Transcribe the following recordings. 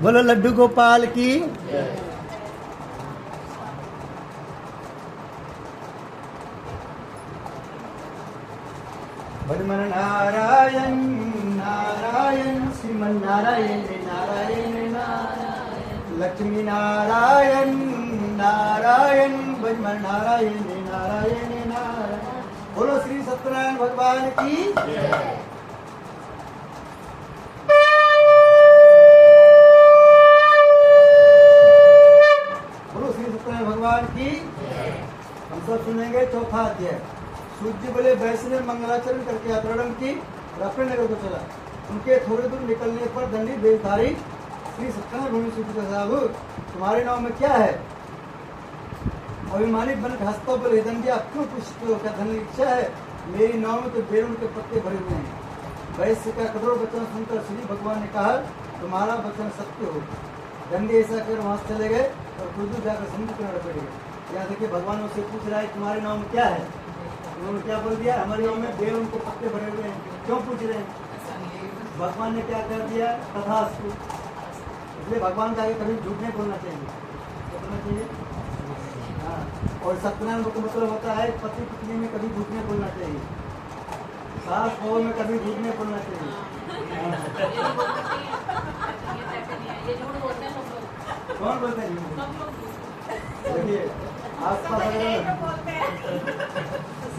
बोलो लड्डू गोपाल की। भजमन नारायण नारायण श्रीमन नारायण नारायण नारायण लक्ष्मी नारायण नारायण भजमन नारायण नारायण नारायण। बोलो श्री सत्यनारायण भगवान की। बोलो श्री सत्यनारायण भगवान की। हम सब सुनेंगे चौथा अध्याय। सूर्य बोले वैष्णव मंगलाचरण करके यात्रारण की राफेल नगर को चला। उनके थोड़े दूर निकलने पर दंडी बेधारी श्री सत्यनारायण भूमि सूर्य साहब तुम्हारे नाम में क्या है? अभिमानी बन हंसता बोले दंडी आप क्यों पूछते हो, क्या धन की इच्छा है? मेरी नाव में तो बेरुन के पत्ते भरे हुए हैं। वैश्य का कठोर वचन सुनकर श्री भगवान ने कहा तुम्हारा वचन सत्य हो। दंडी ऐसा कर वहां से चले गए और कुछ दूर जाकर समुद्र किनारे पड़ गए। यहाँ देखिए भगवान उससे पूछ रहा है तुम्हारे नाम में क्या है? उन्होंने क्या बोल दिया? हमारे नाम में बेरुन के पत्ते भरे हुए हैं। क्यों पूछ रहे हैं? भगवान ने क्या कर दिया? तथास्तु। इसलिए भगवान का आगे कभी झूठ नहीं बोलना चाहिए। क्या बोलना चाहिए? हाँ। और सत्यनारायण का मतलब होता है पति पत्नी में कभी झूठ नहीं बोलना चाहिए, सास बहू में कभी झूठ नहीं बोलना चाहिए। कौन बोलते हैं? देखिए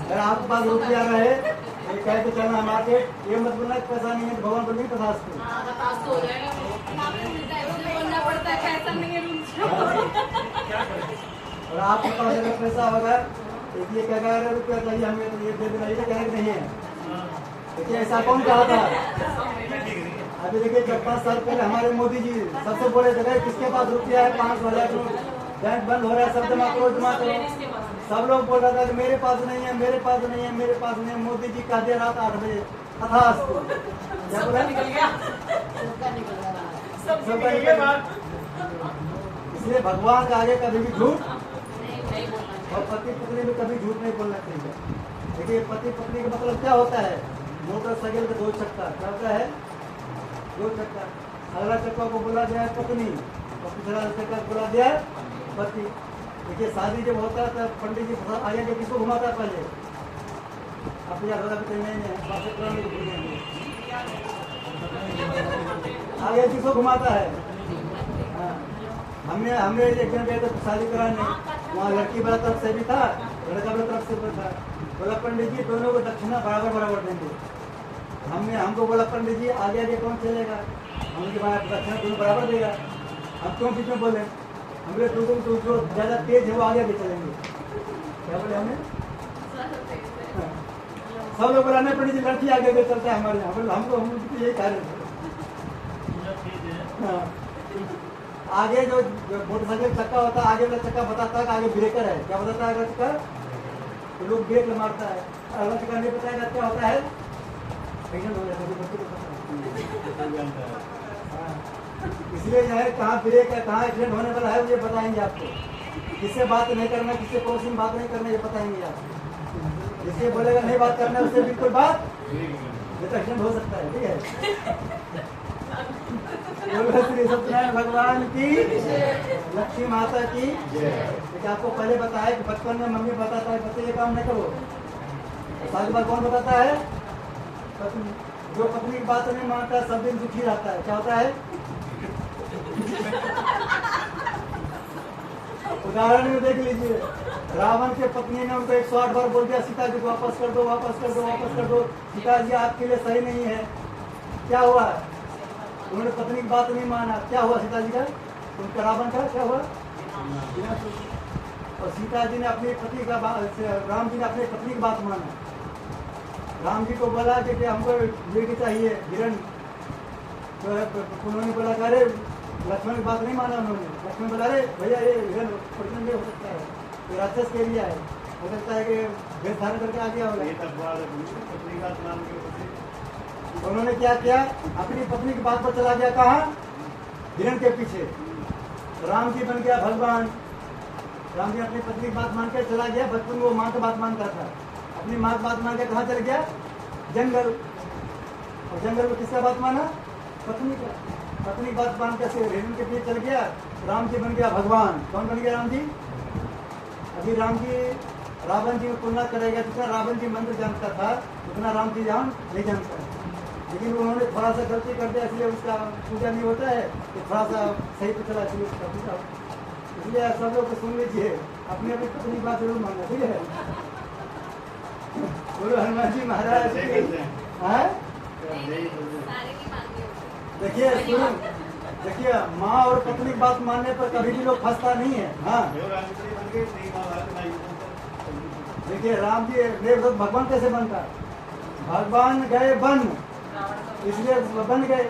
अगर आपके पास रुपया रहे ये कह के चलना मार्केट, ये मत बोलना पैसा नहीं है, भगवान बोलेंगे तथास्तु। और आपके पास अगर पैसा होगा ये कहेगा अरे रुपया चाहिए हमें तो ये दे देना, ये कहना नहीं है। देखिए ऐसा कौन कहा था? अभी देखिए जब 5 साल पहले हमारे मोदी जी सबसे बोले जगह किसके पास रुपया है 5,000 बैंक बंद हो रहा है, सब जमा करो जमा करो। सब लोग बोल रहा था कि मेरे पास नहीं है मेरे पास नहीं है मेरे पास नहीं है। मोदी जी कह दिया रात 8 बजे तथास्तु। क्या बोला? निकल गया सबका निकल गया। इसलिए भगवान का आगे कभी भी झूठ और पति पत्नी में कभी झूठ नहीं बोलना चाहिए। देखिए पति पत्नी का मतलब क्या होता है? मोटरसाइकिल का 2 चक्का क्या होता है? 2 चक्का। अगला चक्का को बोला गया है पत्नी और पिछला चक्का को बोला गया पति। देखिए शादी जब होता है तब पंडित जी आगे के किसको घुमाता है? पहले आप याद होगा आगे किसको घुमाता है? हाँ। हमने एक जन गए थे शादी कराने, वहाँ लड़की वाला तरफ से भी था लड़का वाला तरफ से भी था। बोला पंडित जी दोनों को दक्षिणा बराबर बराबर देंगे। हमको बोला पंडित जी आगे आगे कौन चलेगा? हमने दक्षिणा दोनों बराबर देगा। हम क्यों बीच में बोले? हमने तो जो ज्यादा तेज है वो आगे आगे चलेंगे। क्या बोले हमें? सब लोग बोला नहीं पंडित जी लड़की आगे आगे चलता है हमारे यहाँ। हमको हम यही कह रहे थे। आगे जो मोटरसाइकिल चक्का होता है आगे वाला चक्का बताता है कि आगे ब्रेकर है। क्या बताता है अगला चक्का? तो लोग ब्रेक मारता है। अगला चक्का नहीं बताएगा क्या होता है? एक्सीडेंट हो जाता है बच्चे को पता है। इसलिए जो है कहाँ ब्रेक है कहाँ एक्सीडेंट होने वाला है ये बताएंगे आपको। किससे बात नहीं करना किससे पड़ोसी में बात नहीं करना ये बताएंगे आप। जिससे बोलेगा नहीं बात करना उससे बिल्कुल बात ये तो एक्सीडेंट हो सकता है। ठीक है। श्री सत्यनारायण भगवान की लक्ष्मी माता की। देखिए आपको पहले बताया कि बचपन में मम्मी बताता है बच्चे ये काम नहीं करो। सारी बात कौन बताता है? जो पत्नी की बात नहीं मानता है सब दिन दुखी रहता है। क्या होता है? उदाहरण में देख लीजिए रावण के पत्नी ने उनको 108 बार बोल दिया सीता जी को वापस कर दो वापस कर दो वापस कर दो, सीता जी आपके लिए सही नहीं है। क्या हुआ? उन्होंने पत्नी की बात नहीं माना। क्या हुआ सीता जी का? उनका रावण का क्या हुआ? और सीता जी ने अपने पति का राम जी ने अपनी पत्नी की बात माना। राम जी को बोला कि हमको लेके चाहिए हिरण। तो उन्होंने बोला अरे लक्ष्मण की बात नहीं माना उन्होंने। लक्ष्मण बोला अरे भैया ये हिरण प्रचंड हो सकता है, ये राक्षस के एरिया है, हो सकता है कि भेष धारण करके आ गया होगा। उन्होंने क्या किया? अपनी पत्नी की बात पर चला गया कहाँ? हिरण के पीछे। राम जी बन गया भगवान। राम जी अपनी पत्नी की बात मान कर चला गया। बचपन में वो माँ की बात मानता था, अपनी माँ की बात मान के कहाँ चल गया? जंगल। और जंगल में किसका बात माना? पत्नी का। पत्नी बात मान कर रेणु के पीछे चल गया, राम जी बन गया भगवान। कौन बन गया? राम जी। अभी राम जी रावण जी में तुलना करेगा, जितना रावण जी मंत्र जानता था उतना राम जी जान नहीं जानता है। लेकिन उन्होंने थोड़ा सा गलती कर दिया, इसलिए उसका पूजा नहीं होता है, तो थोड़ा सा सही तो चला, इसलिए उसका पूजा। इसलिए सब लोग सुन लीजिए, अपनी अपनी पत्नी बात जरूर मानना, ठीक है। बोलो हनुमान जी महाराज की। देखिए सुनो, देखिए माँ और पत्नी की बात मानने पर कभी भी लोग फंसता नहीं है। हाँ देखिए राम जी भगवान कैसे बनता? भगवान गए बन, इसलिए बन गए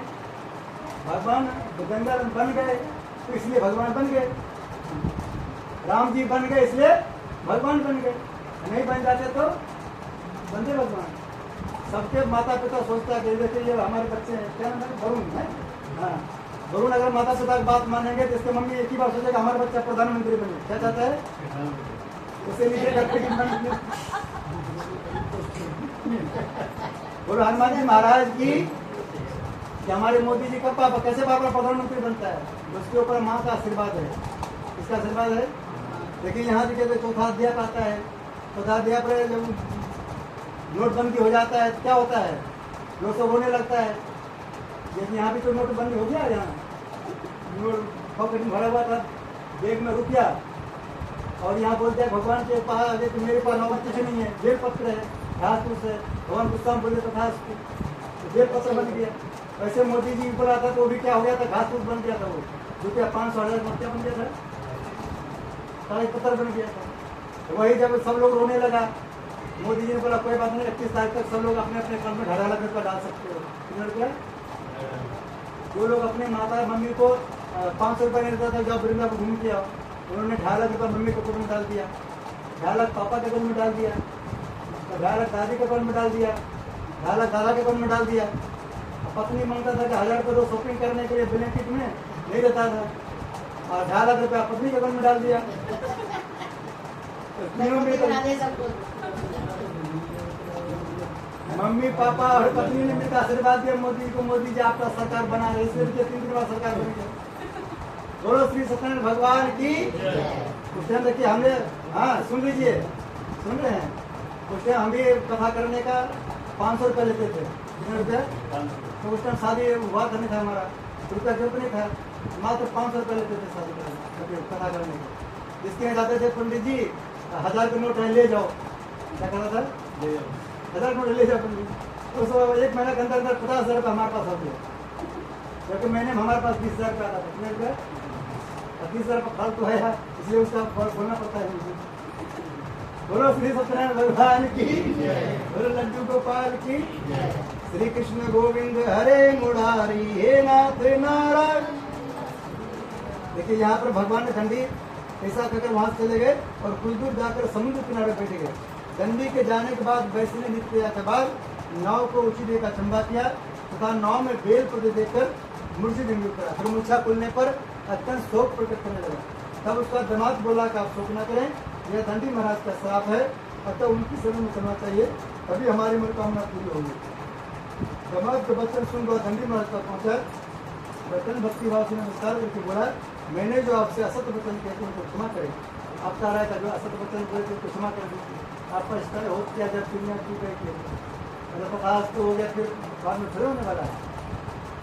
भगवान। गंगा बन गए तो इसलिए भगवान बन गए। राम जी बन गए इसलिए भगवान बन गए, नहीं बन जाते तो बनते भगवान। सबके माता पिता सोचता है कि ये हमारे बच्चे हैं, क्या नाम है? वरुण है। हाँ वरुण अगर माता पिता की बात मानेंगे तो इसके मम्मी एक ही बात सोचेगा, हमारा बच्चा प्रधानमंत्री बने। क्या चाहता है? उसे नीचे बोलो हनुमान जी महाराज की कि हमारे मोदी जी का पापा कैसे पापा प्रधानमंत्री बनता है? उसके ऊपर माँ का आशीर्वाद है। इसका आशीर्वाद है। देखिए यहाँ देखिए तो चौथा अध्याय आता है। चौथा अध्याय पर जब नोटबंदी हो जाता है क्या होता है? लोग सब रोने लगता है। जैसे यहाँ भी तो नोटबंदी हो गया, यहाँ नोट पॉकेट में भरा हुआ था, बैग में रुपया, और यहाँ बोलते हैं भगवान के पास तो मेरे पास नौबत कुछ नहीं है, बेल पत्र है, घास फूस है। भगवान गुस्सा में बोले तो घास बेल पत्र बन गया। वैसे मोदी जी ऊपर आता तो वो भी क्या हो गया था? घास फूस बन गया था। वो रुपया 500,000 में क्या बन गया था? कागज पत्र बन गया था। तो वही जब सब लोग रोने लगा, मोदी जी ने बोला कोई बात नहीं, 31 तारीख तक सब लोग अपने अपने काम में ढाला रुपया डाल सकते हो। कितना रुपया? जो लोग अपने माता मम्मी को 500 रुपये नहीं देता था, जब वृंदा को घूम के आओ, उन्होंने 2.5 रुपये मम्मी के अकाउंट में डाल दिया, 2.5 पापा के अकाउंट में डाल दिया, 2.5 दादी के अकाउंट में डाल दिया, 2.5 दादा के अकाउंट में डाल दिया। पत्नी मांगता था कि 1000 रुपये रोज शॉपिंग करने के लिए ब्लैंकेट में नहीं देता था, और 2.5 रुपया पत्नी के अकाउंट में डाल दिया। मम्मी पापा और पत्नी ने मिलकर आशीर्वाद दिया मोदी को, मोदी जी आपका सरकार बना रहे, इसलिए 3 दिन बाद सरकार बन गया। बोलो श्री सत्यनारायण भगवान की। उस टाइम देखिए हमने, हाँ सुन लीजिए, सुन रहे हैं? उस टाइम हम भी कथा करने का 500 रुपये लेते थे। कितने रुपये? तो उस टाइम शादी हुआ था नहीं था, हमारा रुपया जरूरत नहीं था, मात्र 500 रुपये लेते थे शादी करने कथा करने के। इसके यहाँ जाते थे पंडित जी 1000 का नोट है ले जाओ, क्या कहता था? 1000 नोट ले जाओ पंडित। तो सब 1 महीना के अंदर अंदर 50,000 रुपये हमारे पास हो गया, क्योंकि महीने में हमारे पास 20,000 रुपये आता था। कितने रुपये? 30,000 रुपये फल तो है, इसलिए उसका फल खोलना पड़ता है मुझे। बोलो श्री सत्यनारायण भगवान की, बोलो लड्डू गोपाल की। श्री कृष्ण गोविंद हरे मुरारी, हे नाथ नारायण। देखिए यहाँ पर भगवान ने दंडी ऐसा कहकर वहां चले गए और कुछ दूर जाकर समुद्र किनारे बैठ गए। दंडी के जाने के बाद वैष्णवी नृत्य के बाद नाव को ऊंची देकर चंबा किया तथा नाव में बेल पौधे देकर मूर्छित करा। फिर मूर्छा खुलने पर अत्यंत शोक प्रकट करने लगा। तब उसका दामाद बोला कि आप शोक न करें, यह दंडी महाराज का श्राप है, अतः उनकी शरण में चलना चाहिए, तभी हमारी मनोकामना पूरी होगी। दामाद के वचन सुनकर दंडी महाराज तक पहुंचा। वचन भक्ति भाव से नमस्कार करके बोला, मैंने जो आपसे असत्य वचन किया उनको क्षमा करें। आपका राय था जो असत्य वचन बोले थे क्षमा कर दीजिए। आपका इष्ट हो क्या जब दुनिया की गई अगर प्रकाश तो हो गया, फिर बाद में फिर होने वाला है।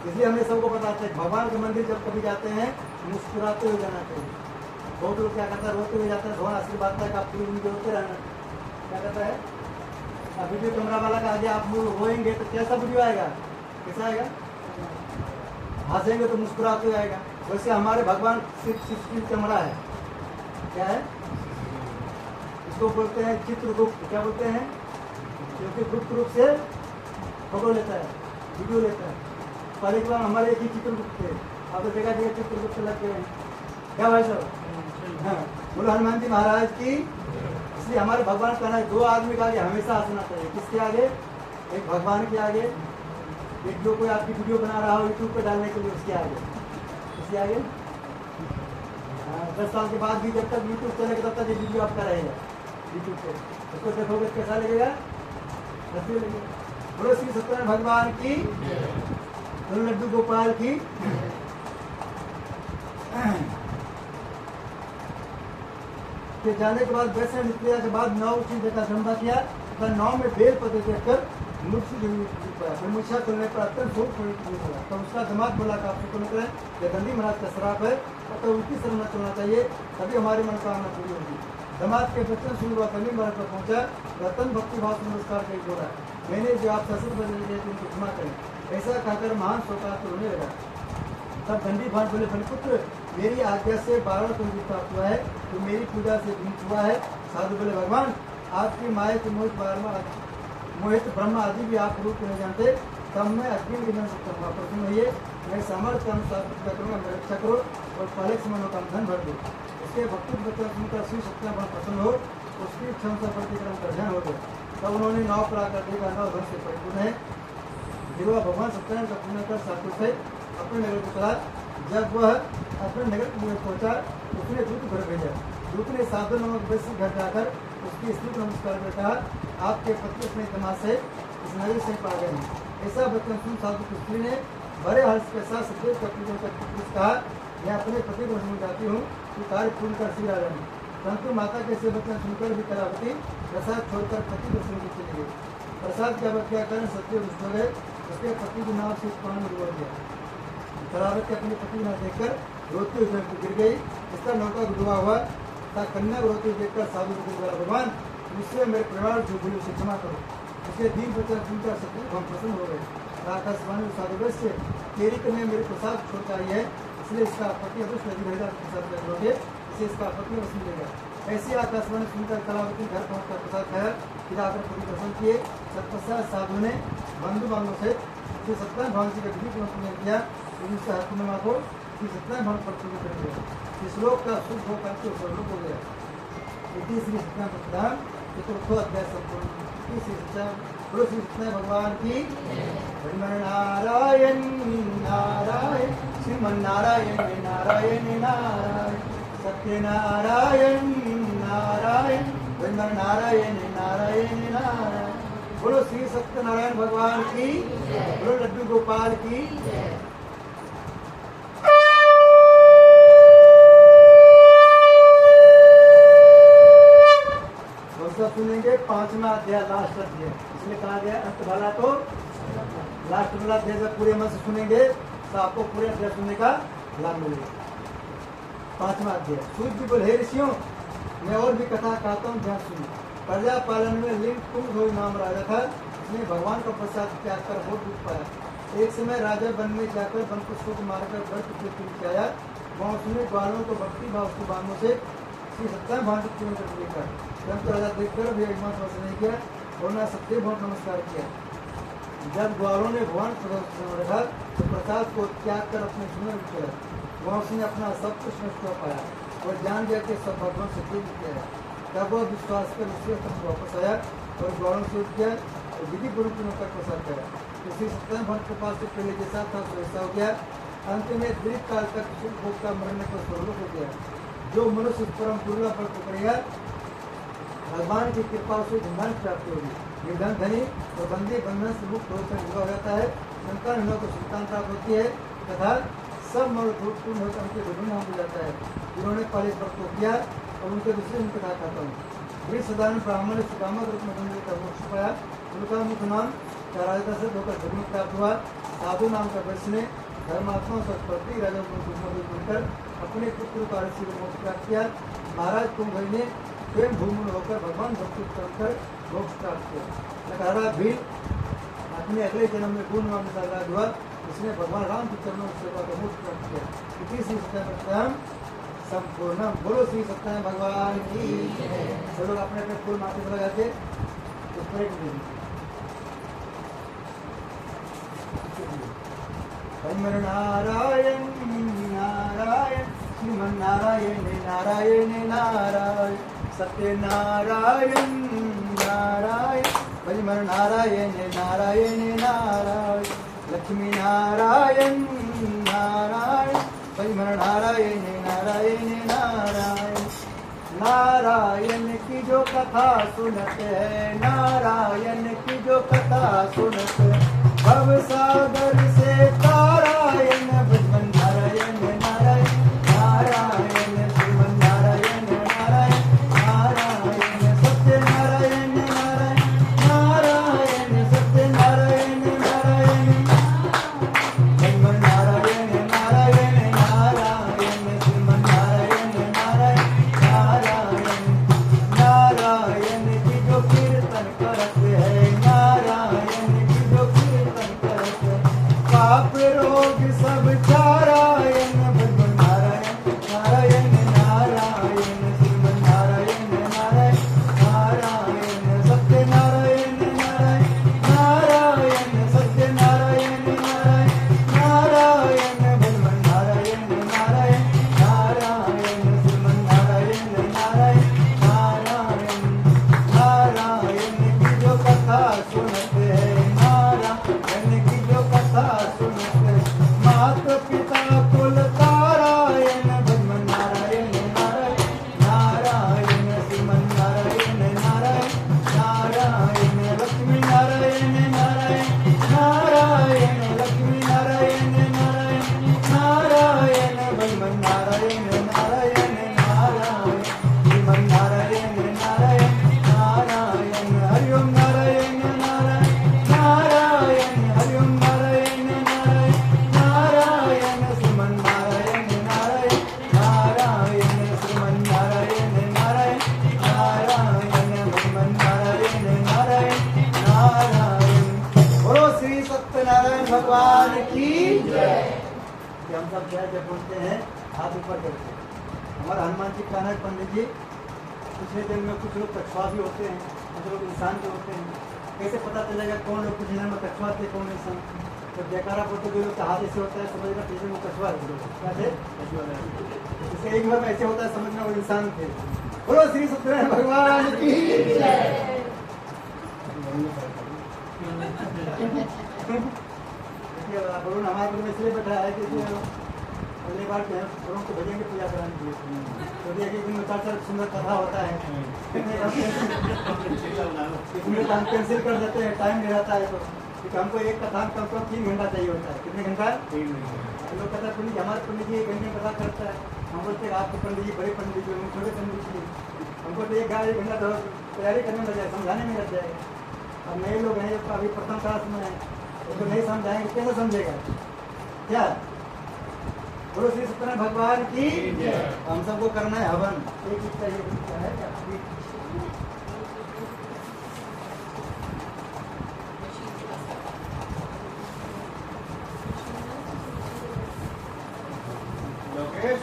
इसलिए हमें सबको बताते हैं भगवान के मंदिर जब कभी जाते हैं मुस्कुराते हुए जाना चाहिए। बहुत लोग क्या कहता है रोते हुए जाते हैं, भगवान आशीर्वाद का आप पूरी जिंदगी रोते रहना। क्या कहता है? अब वीडियो कैमरा वाला का आगे आप रोएंगे तो कैसा वीडियो आएगा? कैसा आएगा? हंसेंगे तो मुस्कुराते हुए आएगा। वैसे हमारे भगवान सिर्फ कैमरा है। क्या है? इसको बोलते हैं चित्रगुप्त। क्या बोलते हैं? क्योंकि गुप्त रूप से फोटो लेता है, वीडियो लेता है। पहले के बाद हमारे एक ही चित्रगुप्त थे, अब तो जगह जगह चित्रगुप्त लग गए हैं। क्या भाई साहब? हाँ बोलो हनुमान जी महाराज की। इसलिए हमारे भगवान कहना है 2 आदमी के आगे हमेशा हंसना चाहिए। किसके आगे? एक भगवान के आगे, एक जो कोई आपकी वीडियो बना रहा हो यूट्यूब पे डालने के लिए उसके आगे। इसके आगे 10 साल के बाद भी जब तक यूट्यूब चलेगा तब तक ये वीडियो आपका रहेगा यूट्यूब पे। उसको देखोगे कैसा लगेगा? अच्छी लगेगा। बोलो श्री सत्यनारायण भगवान की, लड्डू गोपाल की। के जाने के बाद वैसे निकलिया के बाद 9 उठी देखा धंधा किया तथा 9 में बेल पते देखकर मूर्ति जमीन पड़ा। फिर मूर्छा चलने पर अत्यंत धूप पड़ा। तो उसका दिमाग बोला कि आप सुको न करें, यह दंडी महाराज का श्राप है, तो उनकी शरण न चलना चाहिए, तभी हमारी मनोकामना पूरी होगी। दमाद के बच्चन सुन हुआ दंडी महाराज पर पहुंचा, रतन भक्ति भाव से नमस्कार कर जोड़ा, मैंने जो आप ससुर बदल दिए उनको क्षमा करें, ऐसा कहकर महान शोकार्त होने लगा। तब दंडी भान बोले, बलिपुत्र मेरी आज्ञा से 12 कुंज प्राप्त हुआ है, तो मेरी पूजा से विमुख हुआ है। साधु बोले, भगवान आपकी माया के मोहित ब्रह्मा आदि भी आप रूप नहीं जानते, तब मैं अग्नि विघ्न से कहूँगा, प्रसन्न होइए, मैं सामर्थ्य के अनुसार प्रतिज्ञा करूँगा, मेरी रक्षा करो और पहले से मनोकाम धन भर दो। उसके भक्ति बच्चन सुनकर श्री सत्यनारायण प्रसन्न हो, उसकी क्षमता प्रतिक्रम का ध्यान हो गया। तब उन्होंने 9 पराकर देखा, 9 धन से परिपूर्ण है। फिर वह भगवान सत्यनारायण का पुण्य कर साधु से अपने नगर को चला। जब वह अपने नगर में पहुंचा, उसने दूत घर भेजा। दूत ने साधु नामक वैश्य घर जाकर उसकी स्त्री को नमस्कार कर कहा, आपके पति अपने तमाश से इस नगर से पा गए हैं। ऐसा वचन सुन साधु की स्त्री ने बड़े हर्ष के साथ सदैव का पूजन करके कहा, मैं अपने पति को समझ जाती हूँ कि कार्य पूर्ण कर सिर आ रही। परंतु माता के से वचन सुनकर भी कलावती प्रसाद छोड़कर पति दर्शन की चली गई। प्रसाद की अवज्ञा कारण सत्य रुष्ट हो गए। उसके पति के नाम से पानी डूब गया। कलावती अपने पति न देखकर रोती हुई गिर गई। इसका नौका डूबा हुआ था। कन्या रोती देखकर साधु को बोला, भगवान मुझसे मेरे परिवार जो भूल उसे क्षमा करो। उसके दीन वचन सुनकर सत्य हम प्रसन्न हो गए। आकाशवाणी साधु वैश्य, तेरी कन्या मेरे प्रसाद छोड़ता ही है, इसलिए इसका पति अवश्य नहीं रहेगा, प्रसाद करोगे इसे इसका पति अवश्य मिलेगा। ऐसी आकाशवाणी सुनकर कलावती घर पहुंचकर प्रसाद खाया, फिर आकर पति दर्शन किए। तत्पश्चात साधु ने बंधु बांधव से श्री सत्यनारायण भगवान जी का विधि पूजन किया। उससे हरपुर्णिमा को श्री सत्यनारायण भगवान पर पूजन कर दिया। इस श्लोक का शुभ होकर के स्वरूप हो गया। इति श्री सत्यनारायण प्रदान चतुर्थो अध्याय संपूर्ण। श्री सत्यनारायण भगवान की नारायण नारायण श्रीमन्नारायण नारायण नारायण सत्यनारायण नारायण नारायण नारायण नारायण। बोलो श्री सत्यनारायण भगवान की, बोलो लड्डू गोपाल की। सुनेंगे 5वां अध्याय, लास्ट अध्याय। इसमें कहा गया अंत वाला तो लास्ट वाला अध्याय जब पूरे मन से सुनेंगे तो आपको पूरे अध्याय सुनने का लाभ मिलेगा। 5वां अध्याय। सूर्य जी बोले, हे ऋषियों मैं और भी कथा कहता हूँ, ध्यान सुनिए। प्रजा पालन में लिंग कुंभ नाम राजा था। उसने भगवान का प्रसाद त्याग कर बहुत दुख पाया। एक समय राजा वन में जाकर वन पुष्पों को मारकर व्रत की आया। वहाँ उसने ग्वालों को भक्ति भाव के बाणों से श्री सत्यनारायण भगवान को पूजन कर देखा। परंतु राजा देखकर भी एकमात्र वर्ष नहीं किया और न सत्य बहुत नमस्कार किया। जब ग्वालों ने भगवान प्रसाद रखा तो प्रसाद को त्याग कर अपने सुंदर किया। वहाँ उसने अपना सब कुछ नष्ट कर पाया और जान गया कि सब भगवान से प्रेम किया है। तब वह विश्वास कर दूसरे तक वापस आया और ग्वालों से उठ गया और विधि पूर्वक कर प्रसाद किया। श्री सत्यनारायण भगवान के पास से पहले जैसा था वैसा हो गया। अंत में दीर्घ काल तक सुख भोग का मरने पर स्वरूप हो गया। जो मनुष्य परम दुर्लभ पर पकड़ेगा भगवान की कृपा से धन प्राप्त होगी। निर्धन धनी और बंदी बंधन से मुक्त होकर विवाह हो जाता है। संतान को संतान प्राप्त होती है तथा सब मनुष्य पूर्ण होकर उनके विभिन्न हो जाता है। जिन्होंने पहले व्रत को किया और उनके दूसरे उनके कथा कहता हूँ। वे साधारण ब्राह्मण ने सुकामक रूप में बंदी का मोक्ष पाया। उनका मुख्य नाम राजा से होकर धर्म प्राप्त हुआ। साधु नाम का वैश्य ने धर्मात्मा सरस्वती राजा को बनकर अपने पुत्र को ऋषि को मोक्ष प्राप्त किया। महाराज कुंभ ने स्वयं भूमि होकर भगवान भक्ति कर मोक्ष प्राप्त किया। नकारा भील अपने अगले जन्म में पूर्ण नाम का हुआ। इसने भगवान राम के चरणों की सेवा का मोक्ष प्राप्त किया। इसी श्री सत्यनारायण संपूर्ण। बोलो श्री सत्यनारायण भगवान की। सब लोग अपने अपने फूल माथे पर लगा के नारायण नारायण श्रीमन्नारायण नारायण नारायण सत्यनारायण नारायण भजमन नारायण नारायण नारायण लक्ष्मी नारायण नारायण भजमन नारायण नारायण नारायण। नारायण की जो कथा सुनते हैं, नारायण की जो कथा सुनते भव सागर से तारायण भजमन नारायण नारायण नारायण श्रीमन नारायण नारायण हम सब क्या जब बोलते हैं हाथ ऊपर करके। हमारा हनुमान जी कहना है पंडित जी पिछले दिन में कुछ लोग कछुआ भी होते हैं, कुछ लोग इंसान भी होते हैं, कैसे पता चलेगा कौन लोग पिछले जन्म में कछुआ थे कौन इंसान? तो जयकारा बोलते जो लोग हाथ ऐसे होता है समझना पिछले में कछुआ है, क्या थे? जैसे एक बार में ऐसे होता है समझना वो इंसान थे। बोलो श्री सत्यनारायण भगवान की वरुण हमारे में इसलिए बैठा है कि अगली बार वरुण को भेजेंगे पूजा कराने के लिए। तो देखिए दिन में चार सुंदर कथा होता है, इसमें हम कैंसिल कर देते हैं, टाइम नहीं रहता है। तो क्योंकि हमको एक कथा कम से कम 3 घंटा चाहिए होता है। कितने घंटा? 3 घंटा। लोग कहते हैं पंडित जी हमारे पंडित जी 1 घंटे में कथा करता है। हम बोलते हैं आपके पंडित जी बड़े पंडित जी छोटे पंडित जी, हमको तो 1 घंटा तो तैयारी करने लग जाए, समझाने में लग जाएगा। अब नए लोग हैं अभी प्रथम क्लास में है तो नहीं समझाएंगे कैसे समझेगा क्या? बोलो श्री सत्यनारायण भगवान की। हम सबको करना है हवन। एक चाहिए क्या है क्या? लोकेश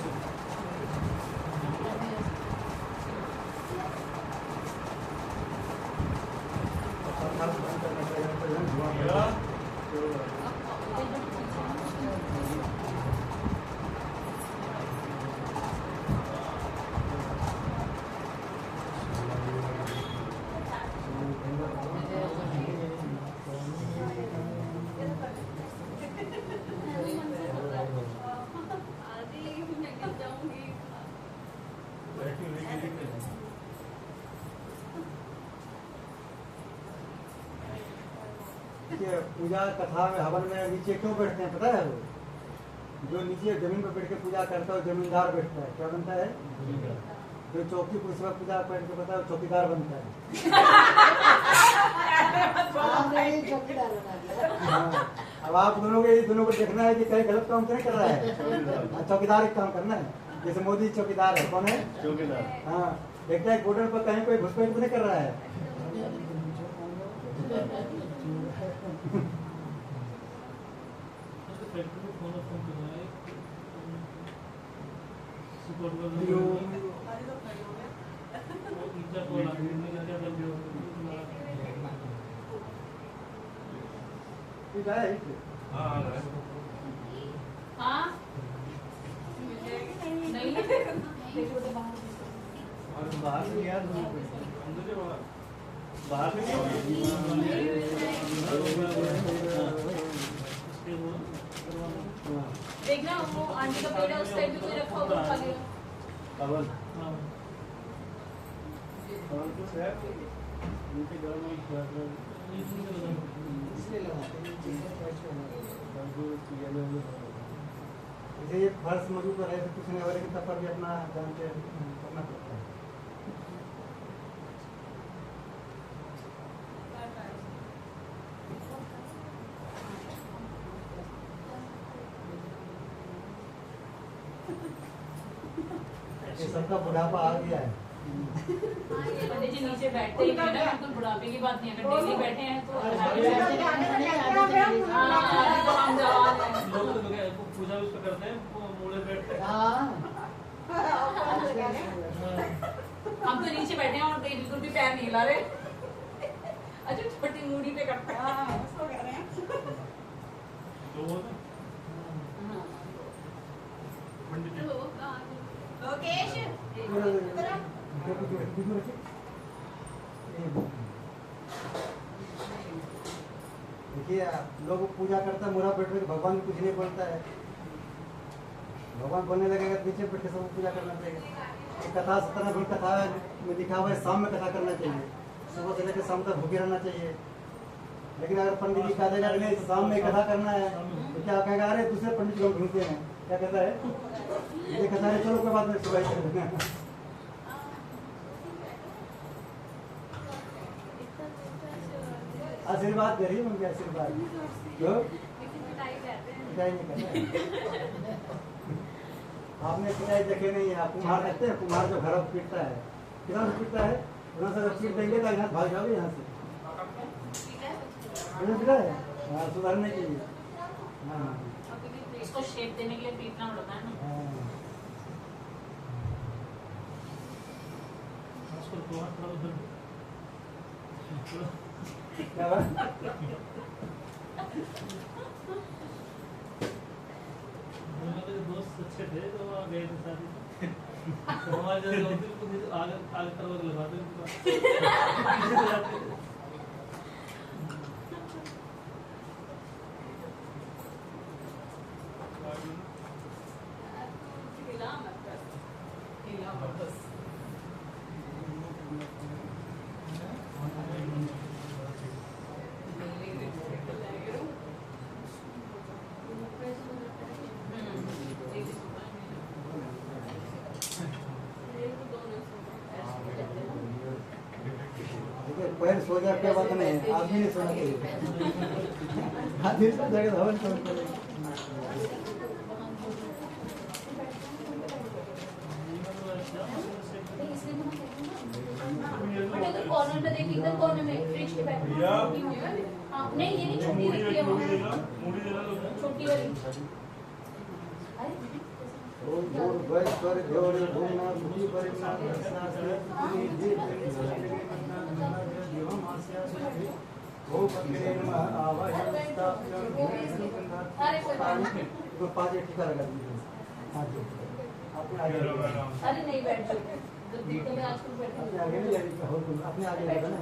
पूजा कथा में हवन में नीचे क्यों बैठते हैं पता है? वो जो नीचे जमीन पर बैठ के पूजा करता है जमींदार बैठता है, क्या बनता है? जो चौकी पर पूजा बैठ के पता है चौकीदार बनता है। अब आप दोनों को देखना है कि कहीं गलत काम तो नहीं कर रहा है। चौकीदार एक काम करना है, जैसे मोदी चौकीदार है। कौन है? चौकीदार। हाँ, देखता है बॉर्डर पर कहीं कोई घुसपैठ तो नहीं कर रहा है। देखना वो आंटी का पेड़ है उस टाइम पे कोई रखा होगा खा लेगा। कवन कवन कुछ है उनके घर में इसलिए लगाते हैं ये फर्श मौजूद पर है तो कुछ नहीं हो रहा, तब पर भी अपना जान के करना पड़ता है। ये सबका बुढ़ापा आ गया है। पंडित जी नीचे बैठते ही ना बिल्कुल बुढ़ापे की बात नहीं, अगर डेली बैठे हैं तो लोग तो पूजा उसको करते हैं मुड़े बैठते हैं। हम तो नीचे बैठे हैं और बिल्कुल भी पैर नहीं हिला रहे। अच्छा छोटी मूड़ी पे करते हैं उसको कह रहे हैं। लोकेश देखिए लोग पूजा करता है मुरा बैठ के, भगवान कुछ नहीं बोलता है। भगवान बोलने लगेगा पीछे बैठ के सबको पूजा करना चाहिए। कथा सत्यनारायण कथा में लिखा हुआ है शाम में कथा करना चाहिए, सुबह से लेकर शाम तक भूखे रहना चाहिए। लेकिन अगर पंडित जी कहा देगा नहीं शाम में कथा करना है तो क्या कहेगा? अरे दूसरे पंडित लोग ढूंढते हैं, क्या कहता है? ये कहता है चलो कोई बात नहीं सुबह कर देना। आशीर्वाद दे रही मुझे, आशीर्वाद जो पिटाई नहीं करना। आपने पिटाई देखे नहीं है, आप कुम्हार देखते हैं? कुम्हार जो घर पीटता है कितना से पीटता है, उतना से पीट देंगे तो यहाँ भाग जाओगे यहाँ से। पिटा है हाँ, सुधारने के लिए। हाँ इसको शेप देने के लिए पीटना पड़ता है ना। उसको तो हाथ थोड़ा उधर क्या बात? मेरे दोस्त अच्छे थे तो वहाँ गए थे शादी में। तो हमारे जैसे लोग थे, उनको आगे आगे करवट लगाते थे। हिला मत बस, हिला मत बस। पैर सो जाए क्या बात नहीं है, आदमी नहीं सोना चाहिए। आदमी सो जाएगा तो हवन कौन करेगा? कॉर्नर पे देखिए, इधर कॉर्नर में फ्रिज के बैक में हाँ नहीं ये नहीं छोटी रखी है वहाँ छोटी वाली। ओम भूर्भुवस्सुर द्यौः भूम्ना सुखी परिणाम शास्त्रे ओम पत्रे नमः आवाहयामि स्थाप्यं तो पाँच एक टीका लगा दीजिए। अपने आगे अरे नहीं बैठ जाओ, जल्दी कभी आजकल बैठ अपने आगे नहीं लगेगा, हो तुम अपने आगे लगेगा ना।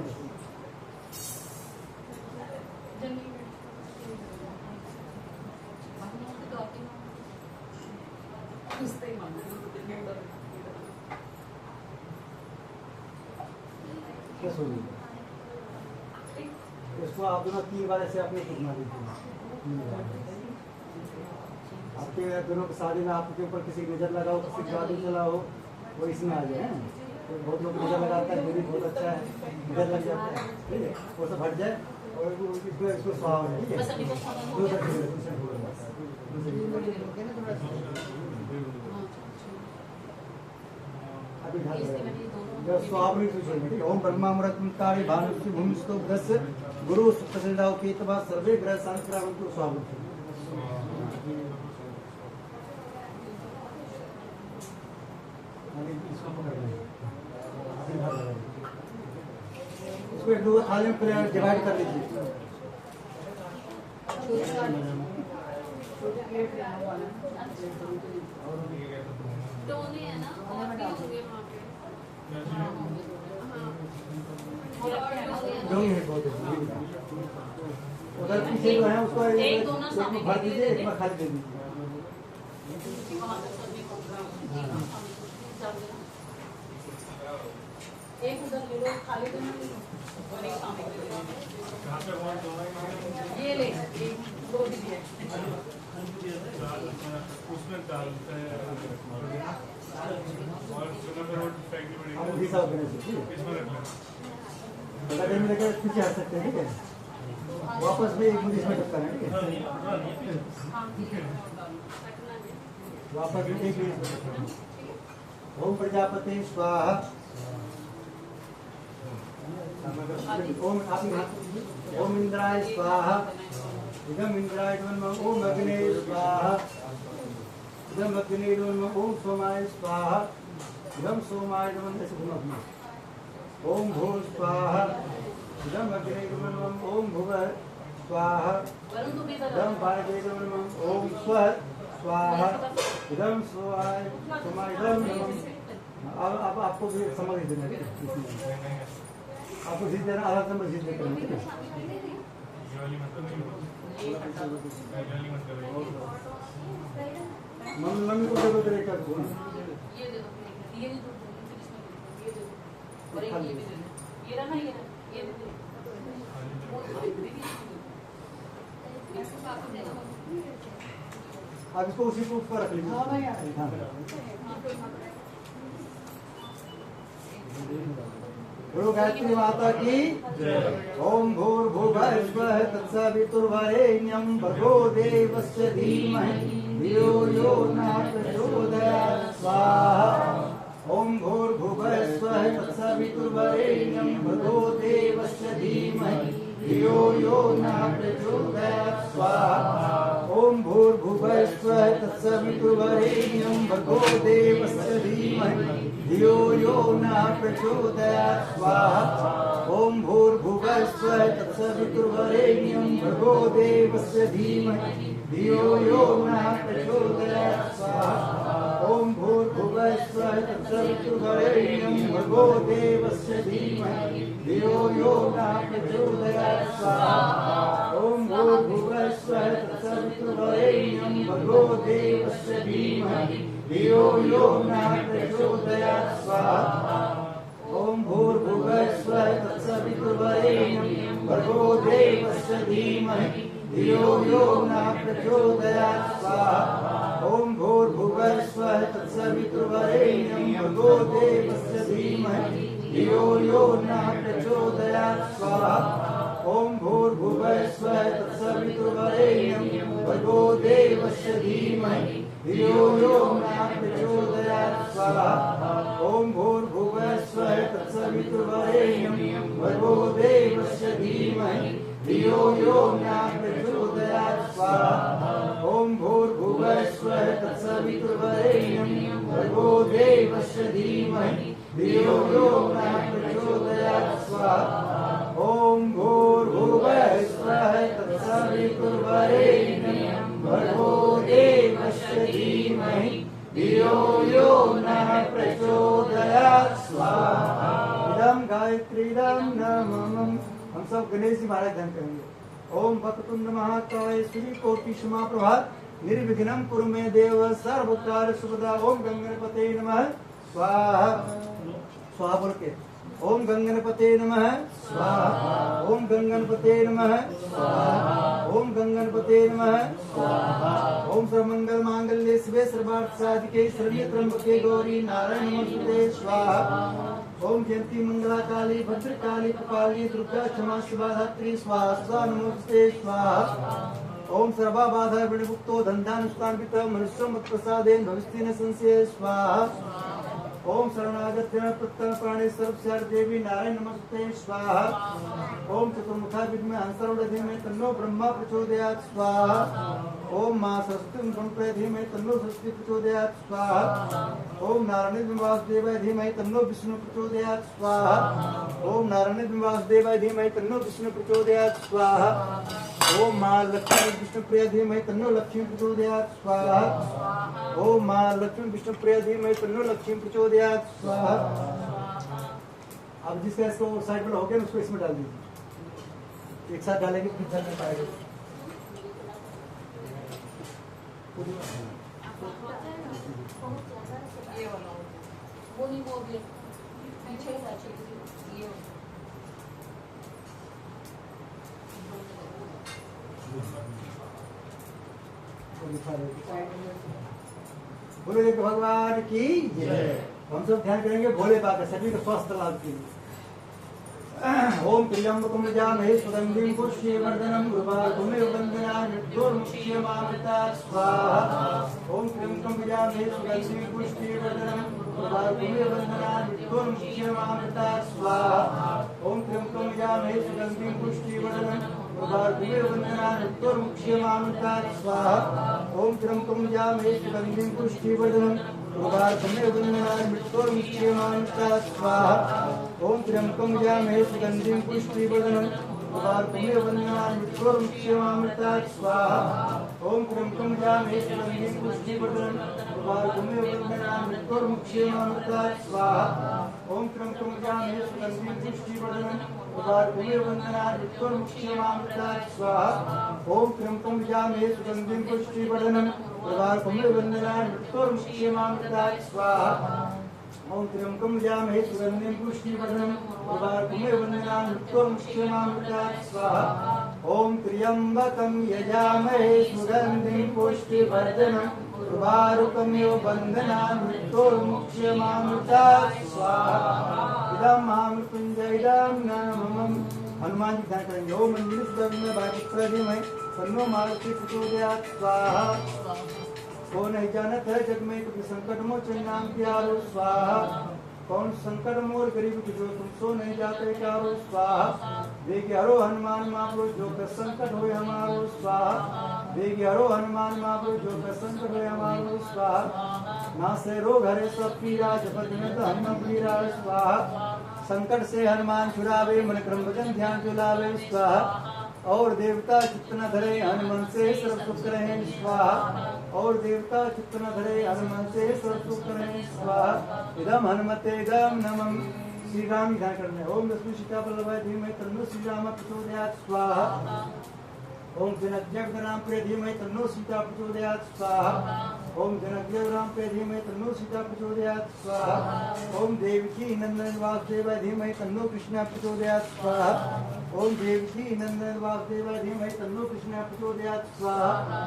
क्या सोनी इसको आप दोनों 3 बार ऐसे अपने घुमा दीजिए। आपके दोनों की साड़ी में आपके ऊपर किसी की नजर लगाओ, किसी की जादू चला हो, वो इसमें आ जाए। तो बहुत लोग नजर लगाता है, मेरी बहुत अच्छा है, नजर लग जाता है, ठीक है, वो सब हट जाए और इसको सुहाव है, ठीक है। अभी सुहाव नहीं पूछेंगे, ठीक है। ओम ब्रह्मामृतंतारि भानुष्य भूमिष्ठो बुधस्य गुरु सुप्रसिद्धाव केतवा सर्वे ग्रह संक्रामंतो सुहाव। इसको एक दो थाली में डिवाइड कर लीजिए। टोने है ना और भी होंगे वहाँ पे। उधर पीछे जो है उसको एक दोनों सामने भर दीजिए, एक बार खाली दे दीजिए। एक उधर ले लो खाली देना और एक सामने ले लो। ये ले एक दो दीजिए। उसमें डालते हैं और चुना पे रोड फेंकनी पड़ेगी। हम उसी हिसाब से इसमें रख लें। गड्ढे में लेकर पीछे हट सकते हैं, ठीक है। वापस भी एक मुझे इसमें टपका है, ठीक है। वापस भी एक ओम प्रजापति स्वाहा। ओम ओम इंद्राय स्वाहा। इदम इंद्राय नमः। ओम अग्ने स्वाहा। इदम अग्ने नमः। ओम सोमाय स्वाहा। इदम सोमाय नमः। ऐसे घुमा ओम भूः स्वाहा। इदम अग्ने नमः। ओम भुवः स्वाहा। इदम वायवे नमः। ओम स्वः स्वाहा। इदम स्वाय सोमाय नमः। अब आपको भी समझ देना है, आपको जीत देना, आधा नंबर जीत देना है। मम्मी को दे दो तेरे का फोन। ये दे दो, ये दे दो, ये दे दो, और एक ये भी दे दो, ये रहा ना ये दे दो। आप इसको उसी को ऊपर रख लीजिए। गुरु गायत्री माता की ओम भूर्भुवः स्वः तत्सवितुर्वरेण्यं भर्गो देवस्य धीमहि धियो यो नः प्रचोदयात् स्वाहा। ओम भूर्भुवः स्वः तत्सवितुर्वरेण्यं भर्गो देवस्य धीमहि धियो यो नः प्रचोदयात् स्वाहा। ओम भूर्भुवः स्वः देवस्य धीमहि धियो यो नः प्रचोदयात् स्वाहा ओम भूर्भुवः स्वः तत्सवितुर्वरेण्यं भर्गो देवस्य धीमहि धियो यो नः प्रचोदयात् स्वाहा ओम भूर्भुवः स्वः तत्सवितुर्वरेण्यं भर्गो देवस्य धीमहि धियो यो नः प्रचोदयात् स्वाहा ओम भूर्भुवः स्वः तत्सवितुर्वरेण्यं भर्गो देवस्य धीमहि धियो यो नः प्रचोदयात् स्वाहा ओम भूर्भुवः स्वः तत्सवितुर्वरेण्यं भर्गो देवस्य धीमहि धियो यो नः प्रचोदयात् स्वाहा ओम भूर्भुवः स्वः तत्सवितुर्वरेण्यं भर्गो देवस्य धीमहि धियो यो नः प्रचोदयात् स्वाहा ओम भूर्भुवः स्वः तत्सवितुर्वरेण्यं भर्गो देवस्य धीमहि धियो यो नः प्रचोदयात् स्वाहा ओम भूर्भुवः स्वः तत्सवितुर्वरेण्यं भर्गो देवस्य धीमहि धियो यो नः प्रचोदयात् स्वाहा ओम भूर्भुवः स्वः तत्सवितुर्वरेण्यं भर्गो देवस्य धीमहि धियो यो नः प्रचोदयात् स्वाहा ओम भूर्भुवः स्वः तत्सवितुर्वरेण्यं भर्गो देवस्य धीमहि धियो यो नः प्रचोदयात् स्वाहा इदं गायत्रीदं नमः। हम सब गणेश जी महाराज ध्यान करेंगे। ओम वक्रतुंड महाकाय सूर्यकोटि समाप्रभा निर्विघ्नं कुरु मे देव सर्वकार्य सुखदा ओम गंगणपते नमः स्वाहा स्वाहा बोल के ओम गंगणपते नमः स्वाहा ओम गंगणपते नमः स्वाहा ओम गंगणपते नमः स्वाहा ओम सर्वमंगल मांगल्ये शिवे सर्वार्थ साधिके शरण्ये त्र्यंबके गौरी नारायणी नमोस्तुते स्वाहा ओम जयंती मंगला काली भद्रकाली कपाली दुर्गा क्षमा शिवा धात्री स्वाहा स्वाहा नमोस्तुते स्वाहा ओम सर्वा बाधा विनिमुक्तो धन्धानुष्ठानवित मनुष्य मत प्रसादेन भविष्यति न संशय स्वाहा ओम शरणागत प्रत्यं प्राणे सर्वसार देवी नारायण नमस्ते स्वाहा ओम चतुर्मुखा विद्महे हंसरूढ़ धीमहि तन्नो ब्रह्मा प्रचोदयात् स्वाहा ओम मां सरस्वती गणपते धीमहि तन्नो सरस्वती प्रचोदयात् स्वाहा ओम नारायण वासुदेवाय धीमहि तन्नो विष्णु प्रचोदयात् स्वाहा ओम नारायण वासुदेवाय धीमहि तन्नो विष्णु प्रचोदयात् स्वाहा ओम मां लक्ष्मी विष्णुप्रिया धीमहि तन्नो लक्ष्मी प्रचोदयात् स्वाहा ओम मां लक्ष्मी विष्णुप्रिया धीमहि तन्नो लक्ष्मी प्रचोदयात् स्वाहा। अब जिसका इसको साइड में हो गया उसको इसमें डाल दीजिए, एक साथ डालेंगे फिर चल नहीं पाएगा। ये वाला वो नहीं वो भी पीछे ये बोले देखो भगवान की जय। हम सब ध्यान करेंगे भोले बाबा सभी को स्वस्थ लाभ के लिए। ओम त्र्यंबकं यजामहे सुगंधिं पुष्टिवर्धनम् उर्वारुकमिव बन्धनान् मृत्योर्मुक्षीयमामृतात् स्वाहा ओम त्र्यंबकं यजामहे सुगंधिं पुष्टिवर्धनम् उर्वारुकमिव बन्धनान् मृत्योर्मुक्षीयमामृतात् स्वाहा ओम त्र्यंबकं यजामहे सुगंधिं पुष्टिवर्धनम् उर्वारुकमिव बन्धनान् मृत्योर्मुक्षीयमामृतात् स्वाहा ओम त्र्यंबकं यजामहे सुगंधिं पुष्टिवर्धनम् उर्वारुकमिव बन्धनान् मृत्योर्मुक्षीयमामृतात् स्वाहा ओम त्र्यंबकं यजामहे सुगंधिं पुष्टिवर्धनम् उर्वारुकमिव बन्धनान् मृत्योर्मुक्षीयमामृतात् स्वाहा ओम त्र्यंबकं यजामहे सुगंधिं पुष्टिवर्धनम् उर्वारुकमिव बन्धनान् मृत्योर्मुक्षीयमामृतात् स्वाहा ओम त्र्यंबकं यजामहे सुगंधिं पुष्टिवर्धनम् उर्वारुकमिव बन्धनान् मृत्योर्मुक्षीयमामृतात् स्वाहा ओम त्र्यंबकं यजामहे सुगंधिं पुष्टिवर्धनम् उर्वारुकमिव बन्धनान् मृत्योर्मुक्षीयमामृतात् स्वाहा ओम त्र्यंबकं यजामहे सुगंधिं पुष्टिवर्धनम् उर्वारुकमिव बन्धनान् मृत्योर्मुक्षीयमामृतात् स्वाहा ओम त्र्यंबकं यजामहे सुगंधिं पुष्टिवर्धनम् उर्वारुकमिव बन्धनान् मृत्योर्मुक्षीयमामृतात् स्वाहा। इदं महामृत्युंजयं नमः। हनुमान जी ध्यान करेंगे। ओम मंदिर बागेश्वरी तन्नो मारुति प्रचोदयात् स्वाहा। कौन नहीं जानत है जग में कभी संकट मोचन नाम प्यारो स्वाहा। कौन संकट मोर गरीब की जो तुम सो नहीं जाते चारो स्वाहा। वेगी हरो हनुमान महापुरुष जो कर संकट हो हमारो स्वाहा। वेगी हरो हनुमान महापुरुष जो कर संकट हो हमारो स्वाहा। नासे रोग हरे सब पीरा जपत में तो हनुमान पीरा स्वाहा संकट से हनुमान छुड़ावे मन क्रम भजन ध्यान जुलावे स्वाहा और देवता चित्त न धरे हनुमान से सर्व सुख रहे स्वाहा और देवता चित्त न धरे हनुमान से सर्व सुख रहे स्वाहा इदम हनुमते इदम नमः श्री राम ध्यान करना है। ओम लक्ष्मी सीता बल्लभाय धीमहि तन्नो श्री राम प्रचोदयात् स्वाहा ओम जनक राम प्रिय धीमहि तन्नो सीता प्रचोदयात् स्वाहा ओम जनक राम प्रिय धीमहि तन्नो सीता प्रचोदयात् स्वाहा ओम देवकी नंदन वासुदेवाय धीमहि तन्नो कृष्ण प्रचोदयात् स्वाहा ओम देवकी नंदन वासुदेवाय धीमहि तन्नो कृष्ण प्रचोदयात् स्वाहा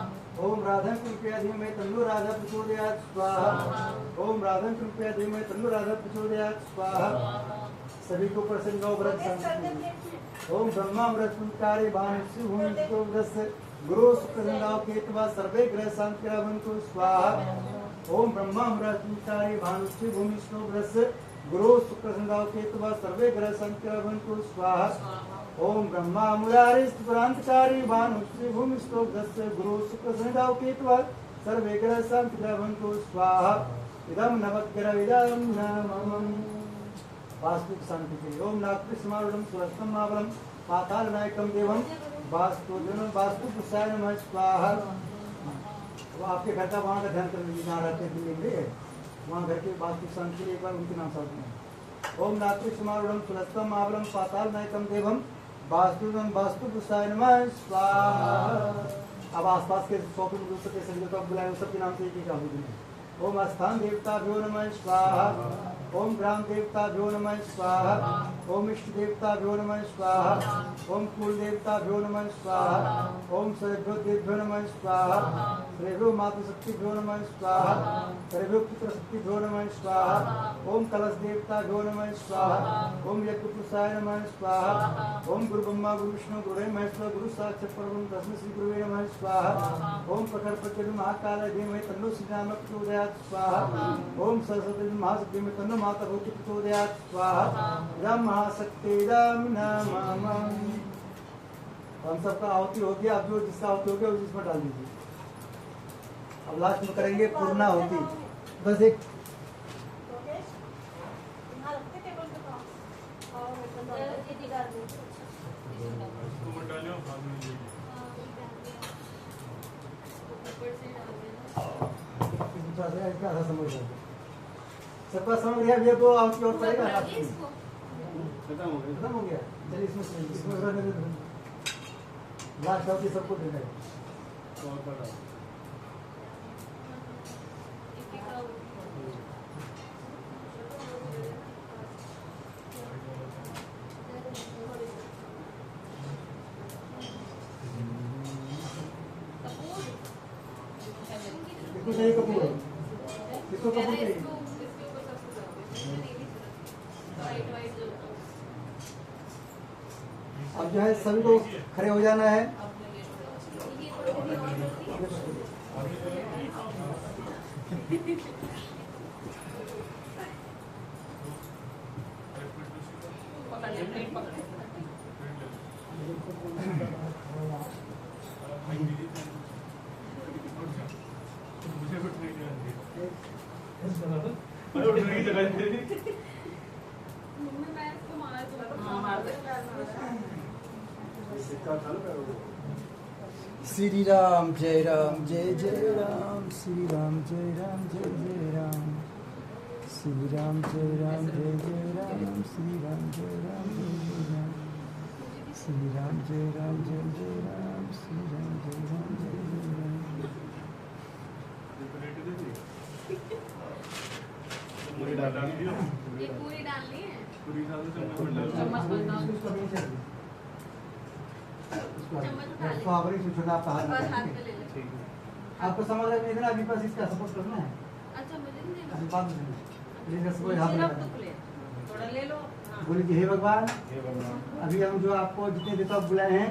ओम राधा कृपया धीमहि तन्नो राधा प्रचोदयात् स्वाहा ओम राधा कृपया धीमहि तन्नो राधा प्रचोदयात् स्वाहा सभी को प्रसन्न हो व्रत शांति ओम ब्रह्मा व्रतकारी भानुषि भूमिको व्रत गुरु सुप्रसन्नाव केतवा सर्वे ग्रह शांति भवन्तु स्वाहा ओम ब्रह्मा व्रतकारी भानुषि भूमिको व्रत गुरु सुप्रसन्नाव केतवा सर्वे ग्रह शांति भवन्तु स्वाहा ओम ब्रह्मा मुरारी पुरांतकारी भानुषि भूमिको व्रत गुरु सुप्रसन्नाव केतवा सर्वे ग्रह शांति भवन्तु स्वाहा इदं नवग्रह इदं नमः वास्तु शांति के ओम नागपुर समावरम सुरस्तम मावरम पाताल नायकम देवम वास्तु पुरुषाय नमः स्वाहा। वो आपके घर का वहाँ का ध्यान कर लीजिए जहाँ रहते हैं दिल्ली में वहाँ घर के वास्तु शांति के लिए एक बार उनके नाम साथ में ओम नागपुर समावरम सुरस्तम मावरम पाताल नायकम देवम वास्तु पुरुषाय नमः स्वाहा। अब आसपास के शॉपिंग के सभी लोग बुलाए सबके नाम से एक एक ओम स्थान देवता भ्यो नमः स्वाहा ओम ग्राम देवता भ्यो नमः स्वाहा ओम इष्ट देवता भ्यो नमः स्वाहा ओम कुल देवता भ्यो नमः स्वाहा ओम सर्वभ्यो देवभ्यो नमः स्वाहा सर्वभ्यो मातु शक्ति भ्यो नमः स्वाहा सर्वभ्यो पुत्र शक्ति भ्यो नमः स्वाहा ओम कलश देवता भ्यो नमः स्वाहा ओम यज्ञ पुरुषाय नमः स्वाहा ओम गुरु ब्रह्मा गुरु विष्णु गुरु महेश्वर गुरु साक्षात् परब्रह्म तस्मै श्री गुरुवे नमः स्वाहा ओम प्रखर प्रचंड महाकाल धीमहि तन्नो श्री राम प्रचोदयात् स्वाहा ओम सरस्वती महाशक्ति धीमहि तन्नो माता भगवती प्रचोदयात् स्वाहा इदं महाशक्ति इदं नमः। हम सबका आहुति हो गया। अब जो जिसका आहुति हो गया उस इसमें डाल दीजिए। अब लास्ट में करेंगे पूर्णा होती बस एक सबका समझ गया भैया तो आहुति और पड़ेगा खत्म हो गया। चलिए इसमें लास्ट आहुति सबको देना है। किसको चाहिए कपूर किसको कपूर चाहिए अब जो है सभी को खड़े हो जाना है। श्री राम जय जय राम श्री राम जय जय राम श्री राम जय जय राम श्री राम जय जय राम श्री राम जय जय राम श्री राम जय जय राम। पूरी डालनी है चम्मच आपको समझ में इतना अभी पास इसका सपोर्ट करना है। अच्छा मुझे नहीं अभी बाद में थोड़ा ले लो। बोले कि हे भगवान अभी हम जो आपको जितने देवता बुलाए हैं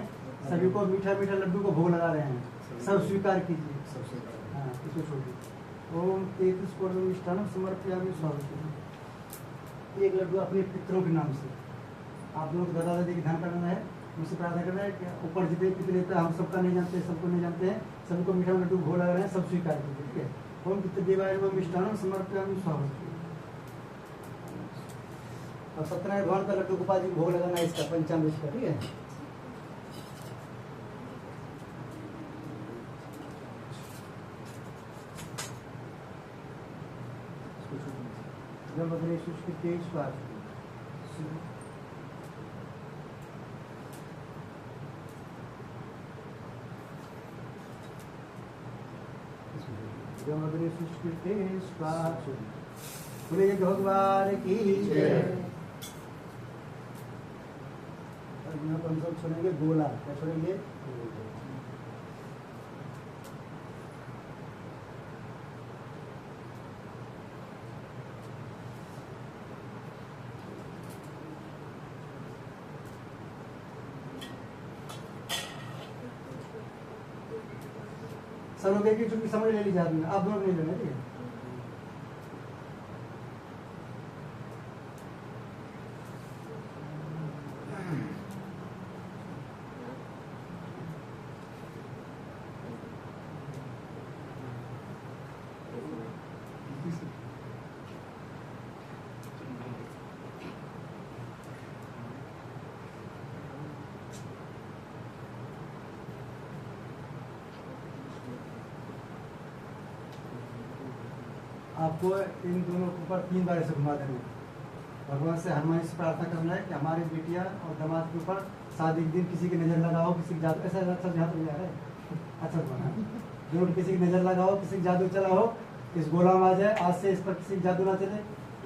सभी को मीठा मीठा लड्डू को भोग लगा रहे हैं सब स्वीकार कीजिए। हाँ इसको छोड़िए। ओम 33 करोड़ मिष्ठान समर्पयामि स्वाहा। एक लड्डू अपने पितरों के नाम से आप लोग दादा दादी के ध्यान करना है। मुझसे प्रार्थना करना है कि ऊपर जितने पितरे हम सबका नहीं जानते सबको नहीं जानते हैं सबको मीठा लड्डू भोग लगा रहे हैं सब स्वीकार कीजिए। ठीक है। ओम पितृदेवाय नमः मिष्टान्नं समर्पयामि स्वाहा। और सत्यनारायण भगवान का लड्डू गोपाल जी को भोग लगाना है इसका पंचामृत का, ठीक है। जब शुष्क तेज स्वाद बोले भगवान की जय। यहाँ पर हम सब छोड़ेंगे गोला, क्या छोड़ेंगे? सब लोग एक चुटकी समझ ले लीजिए आदमी, आप दोनों नहीं लेना, ठीक है। आपको इन दोनों के ऊपर 3 बार ऐसे घुमा देंगे। भगवान से हनुमान से प्रार्थना करना है कि हमारी बेटियां और दामाद के ऊपर शादी के दिन किसी की नज़र लगाओ, किसी की जादू, ऐसा सब यहाँ तो है अच्छा घुमाना, जरूर किसी की नज़र लगाओ, किसी की जादू चला हो, इस गोला में आ जाए, आज से इस पर किसी की जादू ना चले,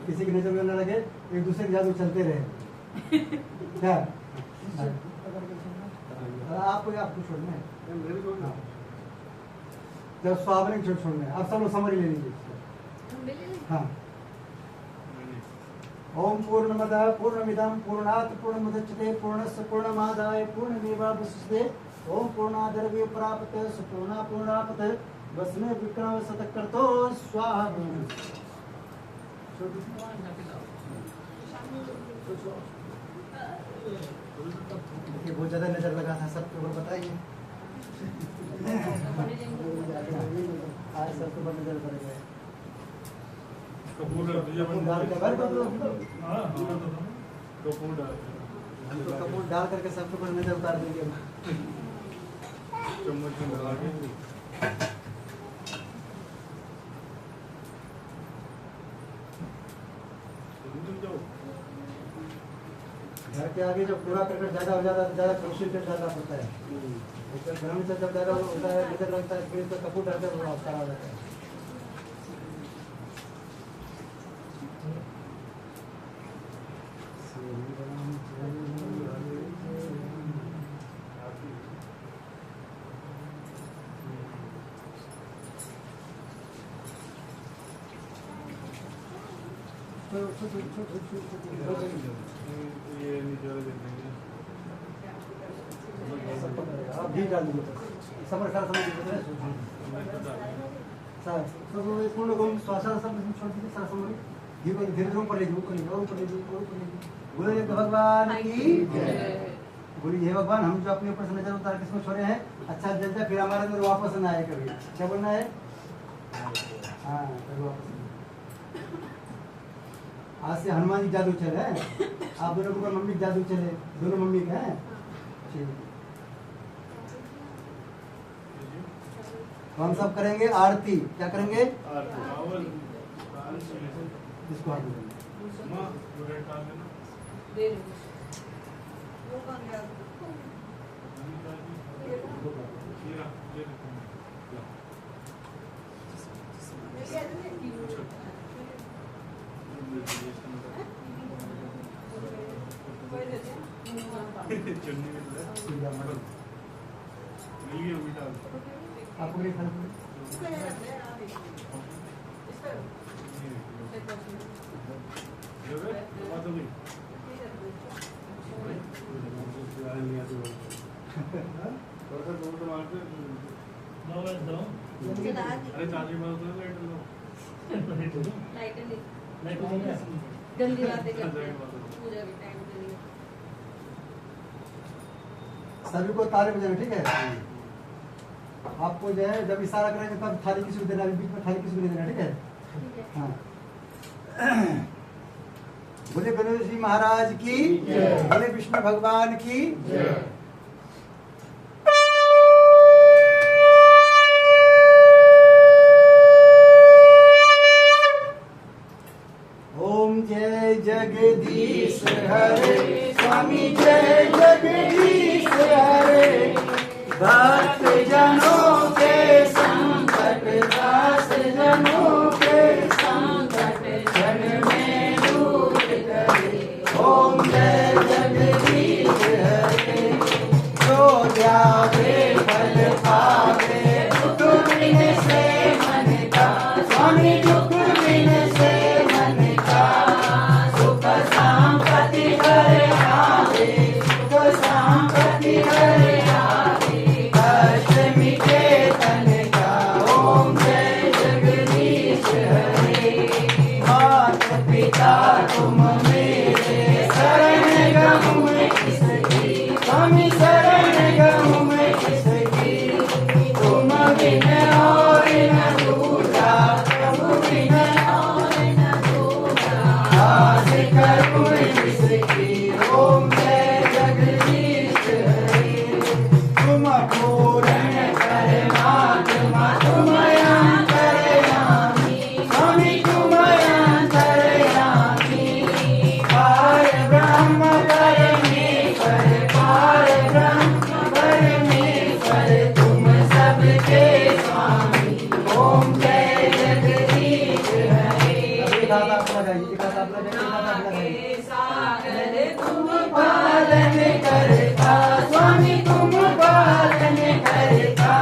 किसी की नज़र में न लगे, एक दूसरे के जादू चलते रहे। क्या आपको छोड़ना है, जब स्वाभाविक छोड़ना है। आप सब लोग समझ ले लीजिए। हाँ, ओम पूर्णमदः पूर्णमिदं पूर्णात् पूर्णमुदच्यते पूर्णस्य पूर्णमादाय पूर्णमेवावशिष्यते ओम पूर्णाद्रव्य प्राप्त सुपूर्णा पूर्णापत वस्मे विक्रम शतक्रतो स्वाहा। देखिए बहुत ज्यादा नजर लगा था, सबके ऊपर बताइए। आज सबके ऊपर नजर पड़ गया। कपूर डाल करके सबके ऊपर नजर उतार देंगे। घर के आगे जो पूरा करकट ज्यादा हो जाता है, ज्यादा कंसंट्रेट ज्यादा होता है, घर में जब ज्यादा होता है नजर लगता है, फिर तो कपूर डालते हुए खराब हो जाता है। घी डाल दीजिए, समझ पूर्ण गम श्वासा सब छोड़ दीजिए, सारा समझ घी को धीरे धीरे ऊपर ले लीजिए। बोले भगवान की जय। बोलिए हे भगवान, हम जो अपने ऊपर से नजर उतार किसको छोड़े हैं, अच्छा जल जाए, फिर हमारे अंदर वापस ना आए कभी। क्या बोलना है? हाँ, वापस आज से हनुमान जी जादू चले हैं, आप दोनों के ऊपर मम्मी जादू चले, दोनों मम्मी का है। तो हम सब करेंगे आरती। क्या करेंगे? इसको हाथ में आपको नहीं खाना गंदी बातें करते हैं पूजा के टाइम के लिए। सभी को तारे बजाना, ठीक है? आपको जो है जब इशारा करेंगे तब थाली किसी को देना, बीच में थाली किसी को देना, ठीक है? हाँ। बोले गणेश जी महाराज की, बोले विष्णु भगवान की। ओम जय जगदीश हरे, स्वामी जय जगदीश हरे, भक्त जनों के संकट, दास जनों के संकट क्षण में दूर करे। ओम जय जगदीश हरे, जो ध्यावे फल पावे, दुख बिन से मन का, स्वामी दुख बिन से मन का, सुख संपत्ति हरे आवे, सुख संपत्ति हरे आवे, कष्ट मिटे तन का। ओम जय जगदीश हरे, मात पिता तुम मेरे, शरण गहूँ मैं किसकी, स्वामी शरण गहूँ मैं किसकी, तुम बिन और न दूजा, प्रभु बिन और न दूजा, आस करूँ मैं किसकी। ओम जय जगदीश हरे, तुम पूर्ण परमात्मा, तुम अंतर्यामी, स्वामी तुम अंतर्यामी, पार ब्रह्म परमेश्वर, पार ब्रह्म परमेश्वर, तुम सबके स्वामी। ओम जय जगदीश हरे, सागर तुम पालन करता, स्वामी तुम पालन करता,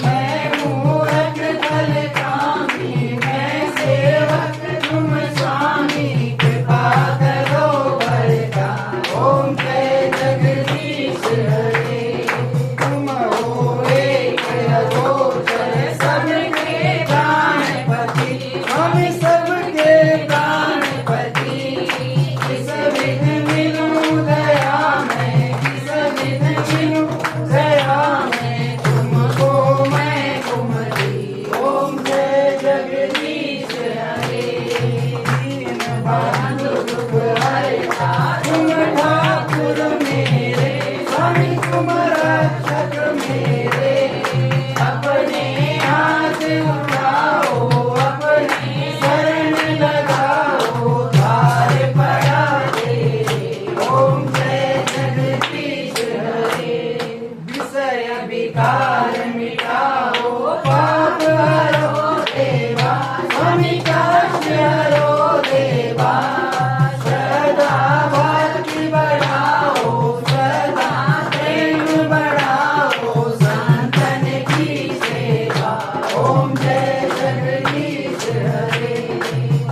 मैं मूरख फल कामी, मैं सेवक तुम स्वामी, कृपा करो बरता। ओम जय जगदीश हरे, तुम हो एक अगोचर, सबके प्राणपति, स्वामी सबके प्राणपति, किस विध मिलूं दया मैं, किस विध मिलूं दया मैं, तुमको मैं कुमरी। ओम जय जगदीश हरे, दीन बंधु दुख हरता, तुम ठाकुर मेरे, स्वामी तुम रक्षक मेरे, अपने हाथ उठाओ, अपनी शरण लगाओ, द्वार पड़ा तेरे। ओम जय जगदीश हरे, विषय विकार मिटाओ, पाप हरो देवा, स्वामी कष्ट हरो देवा, सदा भक्ति बढ़ाओ, सदा प्रेम बढ़ाओ, संतन की सेवा। ओम जय जगदीश हरे,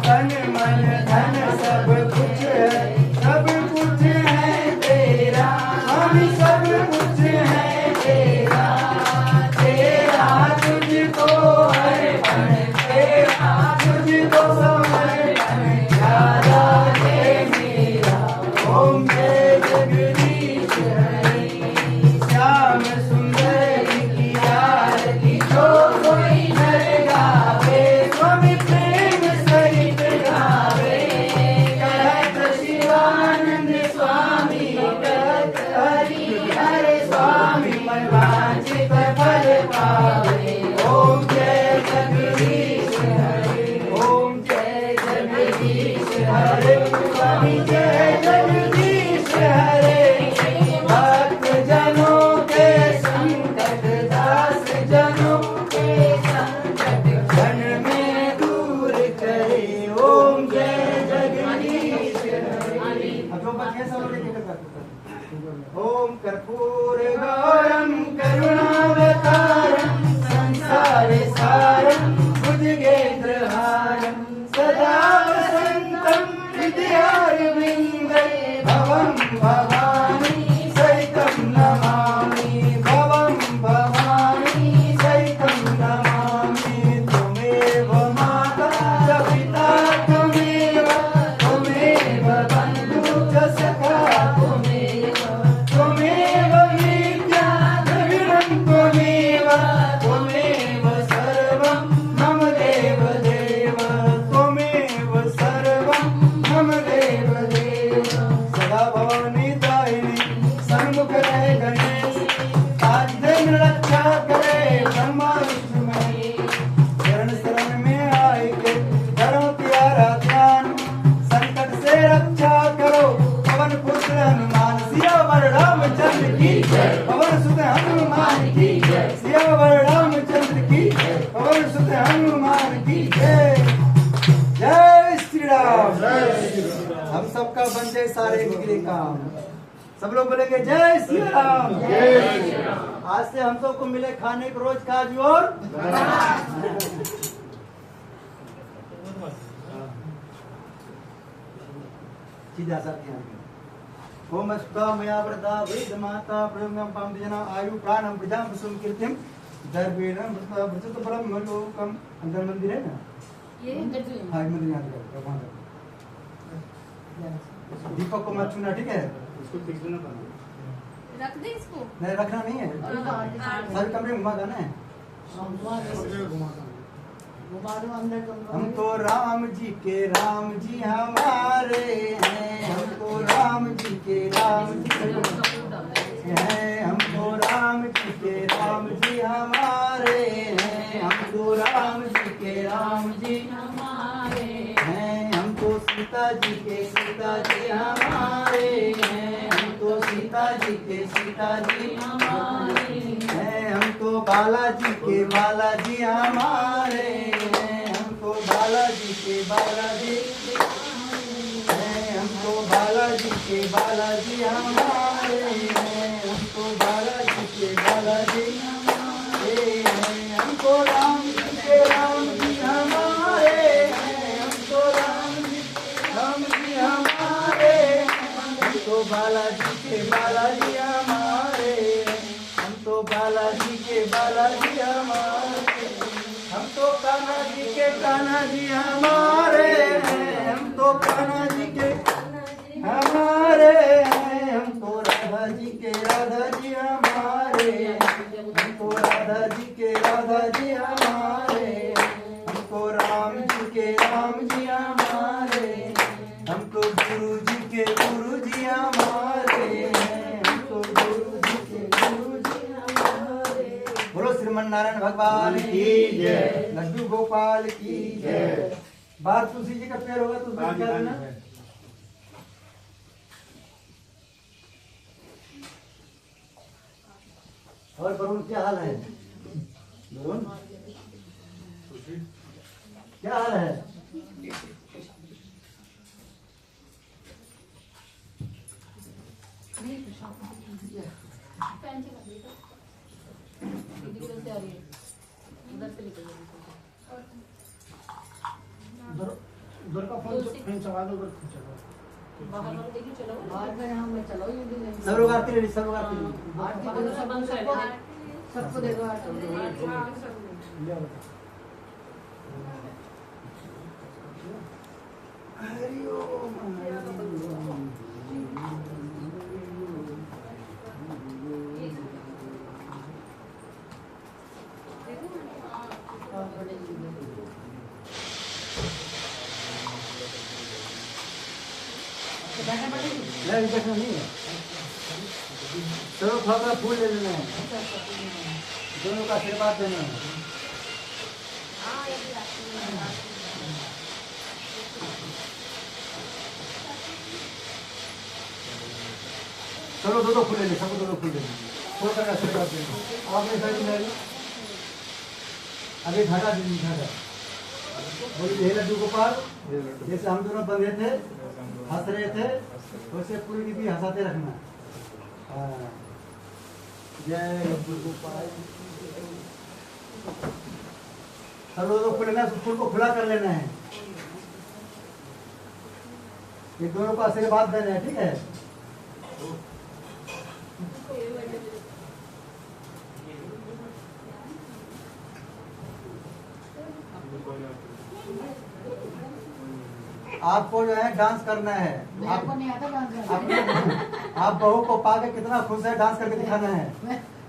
तन मन धन सब कुछ है, सब कुछ है तेरा, स्वामी सब कुछ है तेरा, तेरा तुझको अर्पण, तेरा तुझको समर्पण, ज्यादा है मेरा। ओम जय जगदीश हरे, श्याम सुंदर की आरती जो कोई नर गावे, स्वामी प्रेम सहित गावे, कहत शिवानंद स्वामी, कहत हरि हरे स्वामी, मन वांछित फल पावे। ओम जय जगदीश हरे, ओम जय जगदीश हरे, स्वामी जय जगदीश हरे, भक्त जनों के संकट, दास जनों के संकट क्षण में दूर करे। ओम जय जगदीश हरे। अब जो बचे सब लोग एक-एक करते हैं। ओम कर्पूर गौरम करुणावतारम, संसार सारम भुजगेन्द्रहारम, सदा वसंतम हृदयारविंदे, भवं भवानी सहितं नमामि, भवं भवानी सहितं नमामि, त्वमेव माता च पिता त्वमेव, त्वमेव बन्धु च सखा त्वमेव, त्वमेव विद्या द्रविणं त्वमेव, राम। हम सबका बन जाए सारे बिगड़े काम। सब लोग बोलेंगे जय श्री राम। आज से हम सबको मिले खाने को रोज काजू और सीधा सा ओम अस्ता मया व्रता वेद माता प्रयोगम पामजना आयु प्राणम प्रजाम सुम कीर्तिम दर्वेणम भजत परम लोकम। अंदर मंदिर है ना, ये हाँ मंदिर यहाँ पे भगवान का। दीपक को मत छूना, ठीक है? इसको फिक्स ना करना। रख दे इसको। नहीं रखना नहीं है, सारे कमरे में घुमा देना है। हम तो राम जी के राम जी हमारे हैं, हम तो राम जी के राम जी हैं, हम तो राम जी के राम जी हमारे हैं, हम तो राम जी के राम जी हमारे हैं, हम तो सीता जी के सीता जी हमारे हैं, हम तो सीता जी के सीता जी हमारे हैं, हम तो बालाजी के बालाजी हमारे हैं, हम तो बालाजी के बालाजी हैं, हम तो बालाजी के बालाजी हमारे हैं, हम तो बालाजी के बालाजी हैं, हम तो राम जी के राम जी हमारे हैं, हम तो राम जी हमारे हैं, हम तो बालाजी के बालाजी हमारे, हम तो बालाजी के बालाजी हमारे, हम तो कान्हा जी के कान्हा जी हमारे हैं, हम तो कान्हा जी के हमारे हैं, हम तो राधा जी के राधा जी हमारे, हम तो राधा जी के राधा जी हमारे, हम तो राम जी के राम जी हमारे, हम तो गुरु जी के गुरु जी हमारे हैं, हम तो गुरु जी के गुरु जी हमारे। बोलो श्रीमन नारायण भगवान की जय, लड्डू गोपाल की जय। बाहर तुलसी जी का पेड़ होगा तो उसमें क्या देना? और वरुण क्या हाल है? वरुण क्या हाल है? उधर का फोन चला दो, उधर चला। बाहर वाला देखिए, चलो बाहर में हम चलो ही नहीं। सर्व आरती ले ली, सर्व आरती ले ली। आरती करो, सबको दे दो आरती। हरि ओम हरि ओम। नहीं देखना नहीं है, चलो थोड़ा फूल ले लेना है, दोनों का आशीर्वाद देना है। चलो दो फूल ले, सबको दो फूल ले, फूल का आशीर्वाद देना। आपने साइड में अभी घाटा दीजिए, घाटा बोलिए हे लड्डू गोपाल। जैसे हम दोनों बंधे थे, हंस रहे थे, वैसे पूरी की भी हंसाते रखना। हाँ। जय लड्डू गोपाल। चलो दो फूल लेना, फूल को खुला कर लेना है, ये दोनों को आशीर्वाद देना है, ठीक है? आपको जो है डांस करना है। आपको नहीं आता डांस करना? आप बहू को पाके कितना खुश है, डांस करके दिखाना है।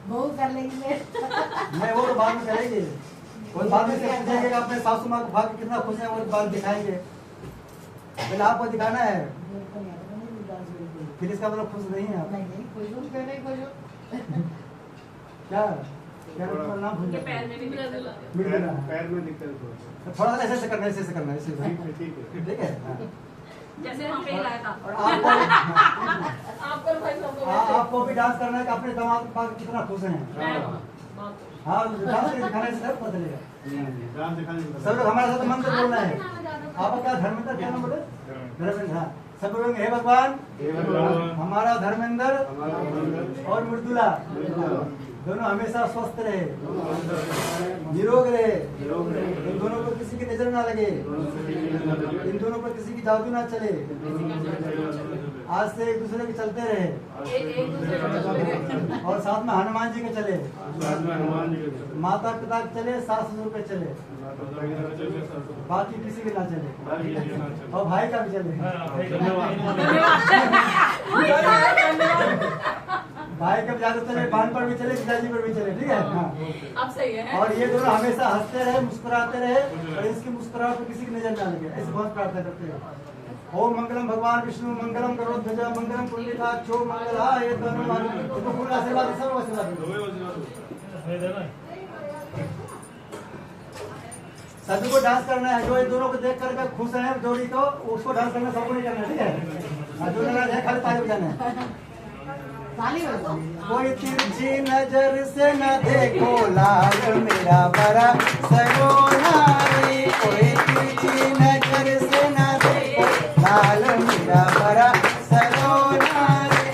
बहू कर लेगी नहीं वो तो बाद में करेंगे, वो बाद में से पूछेंगे अपने सासू माँ को भाग कितना खुश है, वो बाद दिखाएंगे। पहले आपको दिखाना है, फिर इसका मतलब खुश नहीं है आप। नहीं कोई क्या क्या नाम भूल ये जाते पैर हैं। में भी मिला दिला मिल गया। पैर में दिक्कत हो। थोड़ा सा ऐसे करना है, ऐसे करना है, ऐसे ठीक है। ठीक है। हाँ। जैसे हम पे लाया था और आपको आपको भाई सबको आपको भी डांस करना है कि अपने दामाद के पास कितना खुश हैं। मैं बहुत हाँ डांस करके दिखाने से सब पता चलेगा। डांस दिखाने को सब लोग हमारे साथ मंत्र बोलना है। आपका क्या धर्मेंद्र क्या नाम बोले? धर्मेंद्र। हाँ सब लोग हे भगवान हे भगवान हमारा धर्मेंद्र हमारा धर्मेंद्र और मृदुला दोनों हमेशा स्वस्थ रहे, निरोग रहे, इन दोनों पर किसी की नजर ना लगे, इन दोनों पर किसी की जादू ना चले, आज से एक दूसरे के चलते रहे एक दूसरे को चलते रहे। और साथ में हनुमान जी के चले, हनुमान जी के माता पिता के चले, सास ससुर के चले, बाकी किसी के ना चले, और भाई का भी चले। भाई का भी ज्यादा चले, बहन पर भी चले, पिताजी पर भी चले, ठीक है। हाँ अब सही है। और ये दोनों हमेशा हंसते रहे, मुस्कुराते रहे और इसकी मुस्कुराहट पे किसी की नजर ना लगे, ऐसे बहुत प्रार्थना करते हैं। ओम मंगलम भगवान विष्णु मंगलम करोध्वज मंगलम पुंडरीकाक्षो मंगलाय तनोहरि। देखो पूरा आशीर्वाद सब आशीर्वाद दो। सभी को डांस करना है, जो इन दोनों को देख करके खुश है जोड़ी तो उसको डांस करना सबको नहीं करना, ठीक है। जो नाराज है खाली ताली बजाना है। ताली बजाओ। कोई तिरछी नजर से न देखो लाल मेरा बड़ा सरोनारी, कोई तिरछी नजर से न देखो लाल मेरा बड़ा सरोनारी।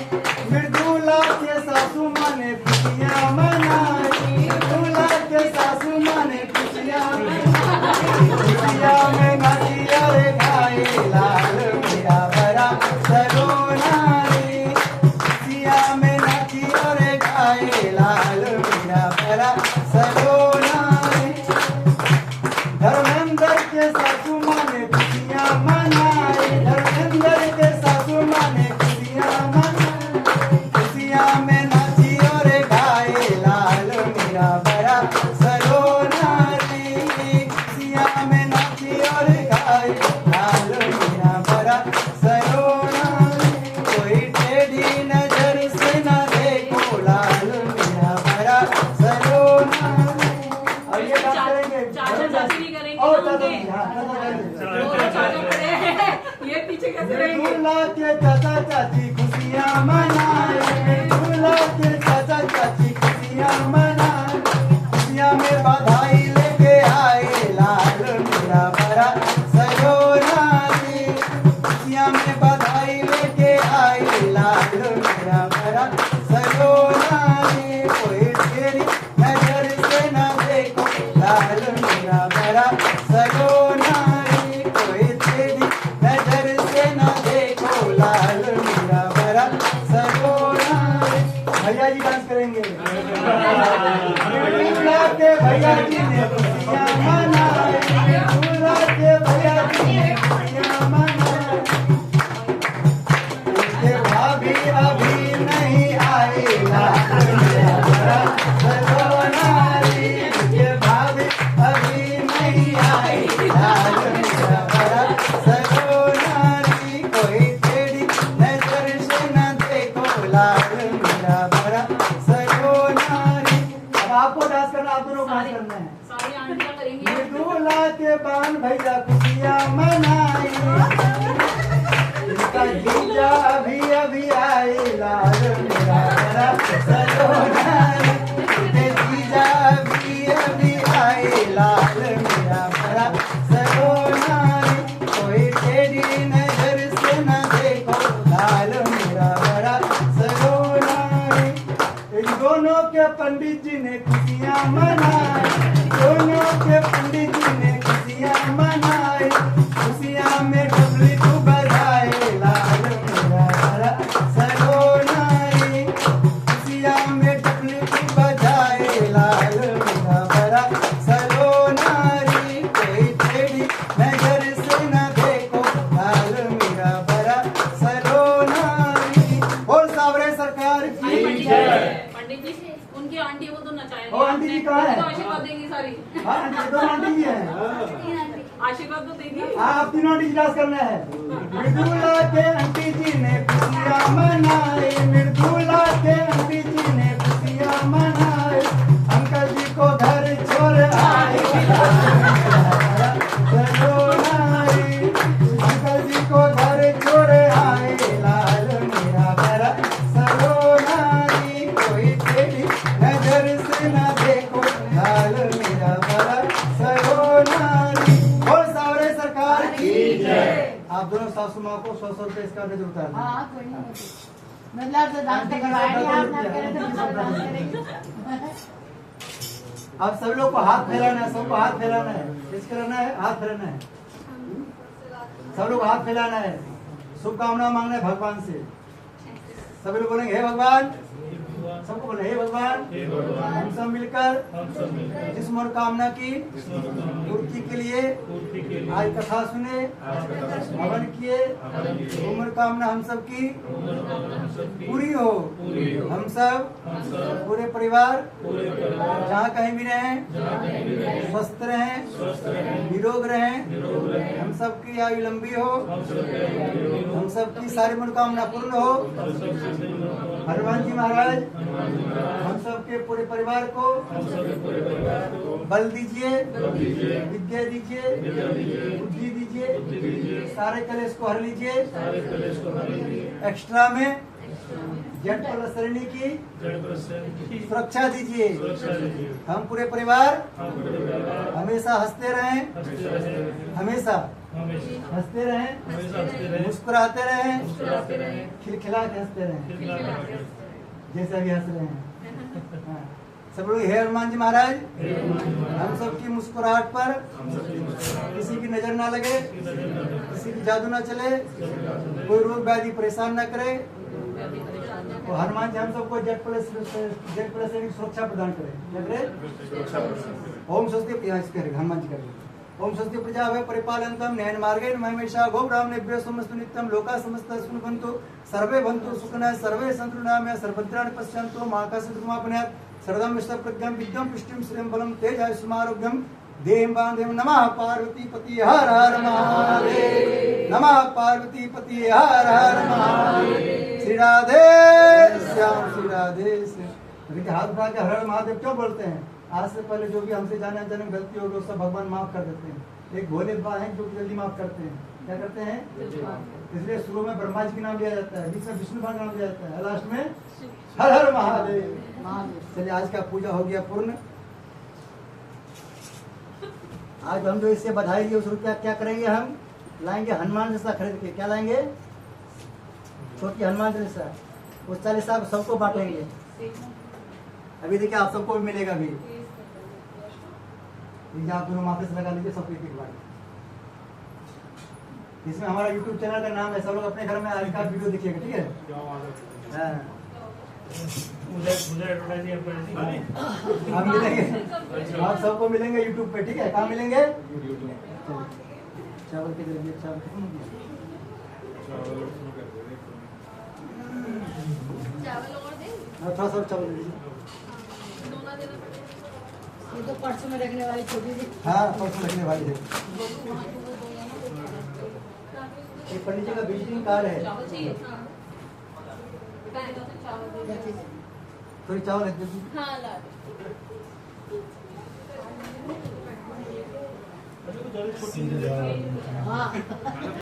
मृदुला के सासू माने खुशियाँ मनाई, मृदुला के सासू माने खुशियाँ मनाई, खुशियाँ में नाची और गाए लाल मेरा बड़ा सरोनारी, खुशियाँ में नाची और गाए लाल मेरा बड़ा सरोनारी। धर्मेंद्र के सासू माने खुशियाँ मनाई, धर्मेंद्र के सासू माने खुशियाँ मनाई, खुशियाँ में नाची और गाए लाल मेरा बड़ा सरोनारी, खुशियाँ में नाची और गाए लाल मेरा बड़ा सरोनारी। कोई टेढ़ी नजर से न देखो लाल मेरा बड़ा सरोनारी। और ये बात करेंगे चाचा चाची नहीं करेंगे और ना चाचा उनके। जी, हाँ, चाचा करेंगे। दोनों चाचा खड़े हैं, ये पीछे कैसे रहेंगे? दूल्हा के चाचा चाची खुशियाँ मनाए, दूल्हा के चाचा चाची खुशियाँ मनाए, खुशियाँ में बधाई लेके आए लाल मेरा बड़ा सरोनारी, खुशियाँ में बधाई लेके आए लाल मेरा बड़ा सरोनारी। कोई तेरी नजर से न देखो लाल मेरा बड़ा सरोनारी, कोई तेरी नजर से न देखो लाल मेरा बड़ा सरोनारी। भैया जी डांस करेंगे। दूल्हा के भैया जी ने खुशियाँ मनाई, दूल्हा के भैया जी ने खुशियाँ मनाई, उसके भाभी अभी नहीं आए लाल मेरा बड़ा सरोनारी, उसके भाभी अभी नहीं आए लाल मेरा बड़ा सरोनारी। कोई तेरी नजर से न देखो लाल मेरा बड़ा सरोनारी। अब आपको डांस करना, आप दोनों को डांस करना है। सारी आंटियां करेंगी। ये दूल्हा के बान भैया खुशियाँ मनाई, इसका जीजा अभी अभी आए लाल मेरा बड़ा सरोनारी, इसके जीजा अभी अभी आए लाल मेरा बड़ा सरोनारी। कोई टेढ़ी नजर से न देखो लाल मेरा बड़ा सरोनारी। इन दोनों के पंडित जी ने खुशियाँ मनाई, दोनों के पंडित जी ने खुशियाँ मनाई, खुशियाँ में डबली को बजाए लाल मेरा बड़ा सरोनारी, खुशियाँ में डबली को बजाए लाल मेरा बड़ा सरोनारी। कोई टेढ़ी नजर से न देखो लाल मेरा बड़ा सरोनारी। बोल सावरे सरकार की जय। पंडित जी उनकी आंटी वो तो नचाएंगे। ओ, आंटी जी कहाँ है? तो आशीर्वाद देंगी सारी। हाँ ये दोनों आंटी जी हैं। आशीर्वाद तो देंगी। आप तीनों आंटी जी डांस करना है। मृदुला के आंटी जी ने खुशियाँ मनाई, मृदुला के आंटी जी ने खुशियाँ मनाई, अंकल जी को घर छोड़ आए सरोनारी, अंकल जी को घर छोड़ आए लाल मेरा बड़ा सरोनारी। कोई तेरी नजर से न देखो आप दोनों सासू माँ को 100 रुपए इसका नजर उतार दें। हाँ कोई नहीं होती। मतलब तो दान आंटी की करवाया नहीं, आप ना सब करें तो दान मतलब दान करेंगे। करेंगे। अब सभी लोग को हाथ फैलाना है, सबको हाथ फैलाना है। किस करना है? हाथ फैलाना है। सब लोग हाथ फैलाना है, शुभकामना मांगना है भगवान से। सभी लोग बोलेंगे हे भगवान, सबको बोले हे भगवान, हे भगवान, हम सब मिलकर हम सब मिलकर जिस मनोकामना की इस मनोकामना पूर्ति के लिए पूर्ति के लिए आज कथा सुने, आज कथा सुने, हवन किए, हवन किए, वो मनोकामना हम सब की मनोकामना हम सब की पूरी हो। पूरी हो। हम सब हम सब पूरे परिवार पूरे परिवार जहाँ कहीं भी रहें, जहाँ कहीं भी रहें, स्वस्थ रहें, स्वस्थ रहें, निरोग रहें, निरोग रहें, हम सबकी आयु लंबी हो, हम सबके आयु हो, हम सबकी सारी मनोकामना पूर्ण हो। हम सबके सही मनोकामना, हनुमान जी महाराज हनुमान जी महाराज, हम सबके पूरे परिवार को हम सबके पूरे परिवार को बल दीजिए, बल दीजिए, विद्या दीजिए, विद्या दीजिए, बुद्धि दीजिए, बुद्धि दीजिए, सारे कलेश को हर लीजिए। सारे कलेश को हर लीजिए, एक्स्ट्रा में जट पल श्रेणी की जड़ प्रसन्न की सुरक्षा दीजिए। सुरक्षा दीजिए। हम पूरे परिवार हम पूरे परिवार हमेशा हंसते रहें, हंसते रहें, हमेशा हमेशा हंसते रहें, हमेशा हंसते रहें, मुस्कुराते रहें, मुस्कुराते रहें, खिलखिला के हंसते रहें, खिलखिलाते रहें। जैसे अभी हंस रहे हैं। हाँ। सब लोग हे हनुमान जी महाराज, हे हनुमान जी महाराज, हम सबकी मुस्कुराहट पर हम सबकी मुस्कुराहट किसी की नजर ना लगे, की नजर न लगे, किसी की जादू ना चले, चले, कोई रोग व्याधि परेशान न करे। और हनुमान जी हम सबको जेड प्लस की सुरक्षा प्रदान करें। क्या करें? ओम स्वस्ति प्रयास करें, हनुमान जी करें। ओम स्वस्ति प्रजा भय परिपालनतम न्याय मार्गेण महिमेषा गो ब्राह्मणेभ्यो समस्तु नित्यं लोका समस्ता सुखिनोभवन्तु सर्वे भवन्तु सुखिनः सर्वे सन्तु निरामया सर्वभद्राणि पश्यन्तु मा कश्चित् मापनुयात् सर्वं विश्वप्रज्ञं विद्यं पुष्टिं श्रियं बलं तेजस्मारोग्यं देहं बान्धेम। नमः पार्वती पति हर हर महादेव, नमः पार्वती पति हर हर महादेव। श्री राधे श्याम, श्री राधे श्याम। देखिए हाथ उठा के हर हर महादेव क्यों बोलते हैं? आज से पहले जो भी हमसे जाने अनजाने गलती होगी उसका भगवान माफ कर देते हैं। एक भोले बाबा हैं जो कि जल्दी माफ करते हैं। क्या करते हैं? इसलिए शुरू में ब्रह्मा जी का नाम लिया जाता है, बीच में विष्णु का नाम लिया जाता है, लास्ट में हर हर महादेव। चलिए आज का पूजा हो गया पूर्ण। आज हम जो इससे बधाई दी उस रुपया क्या करेंगे? हम लाएंगे हनुमान चालीसा खरीद के। क्या लाएंगे? छोटी हनुमान चालीसा। उस चालीसा सबको बांटेंगे। अभी देखिए आप सबको भी मिलेगा भी। ये आप दोनों माथे से लगा लीजिए सबको एक बार। इसमें हमारा YouTube चैनल का नाम है, सब लोग अपने घर में आज का वीडियो देखिएगा, ठीक है? हाँ। मुझे एडवर्टाइजिंग हम मिलेंगे, आप सबको मिलेंगे YouTube पे, ठीक है? कहाँ मिलेंगे? चावल के जरिए थोड़ा सा चावल दे दीजिए। ये तो परसों में रखने वाली छोटी सी। हाँ परसों लगने वाली है। ये पंडित जी का विजिटिंग कार्ड है। चावल चाहिए? थोड़ी चावल है दीजिए। हाँ ला छोटी हाँ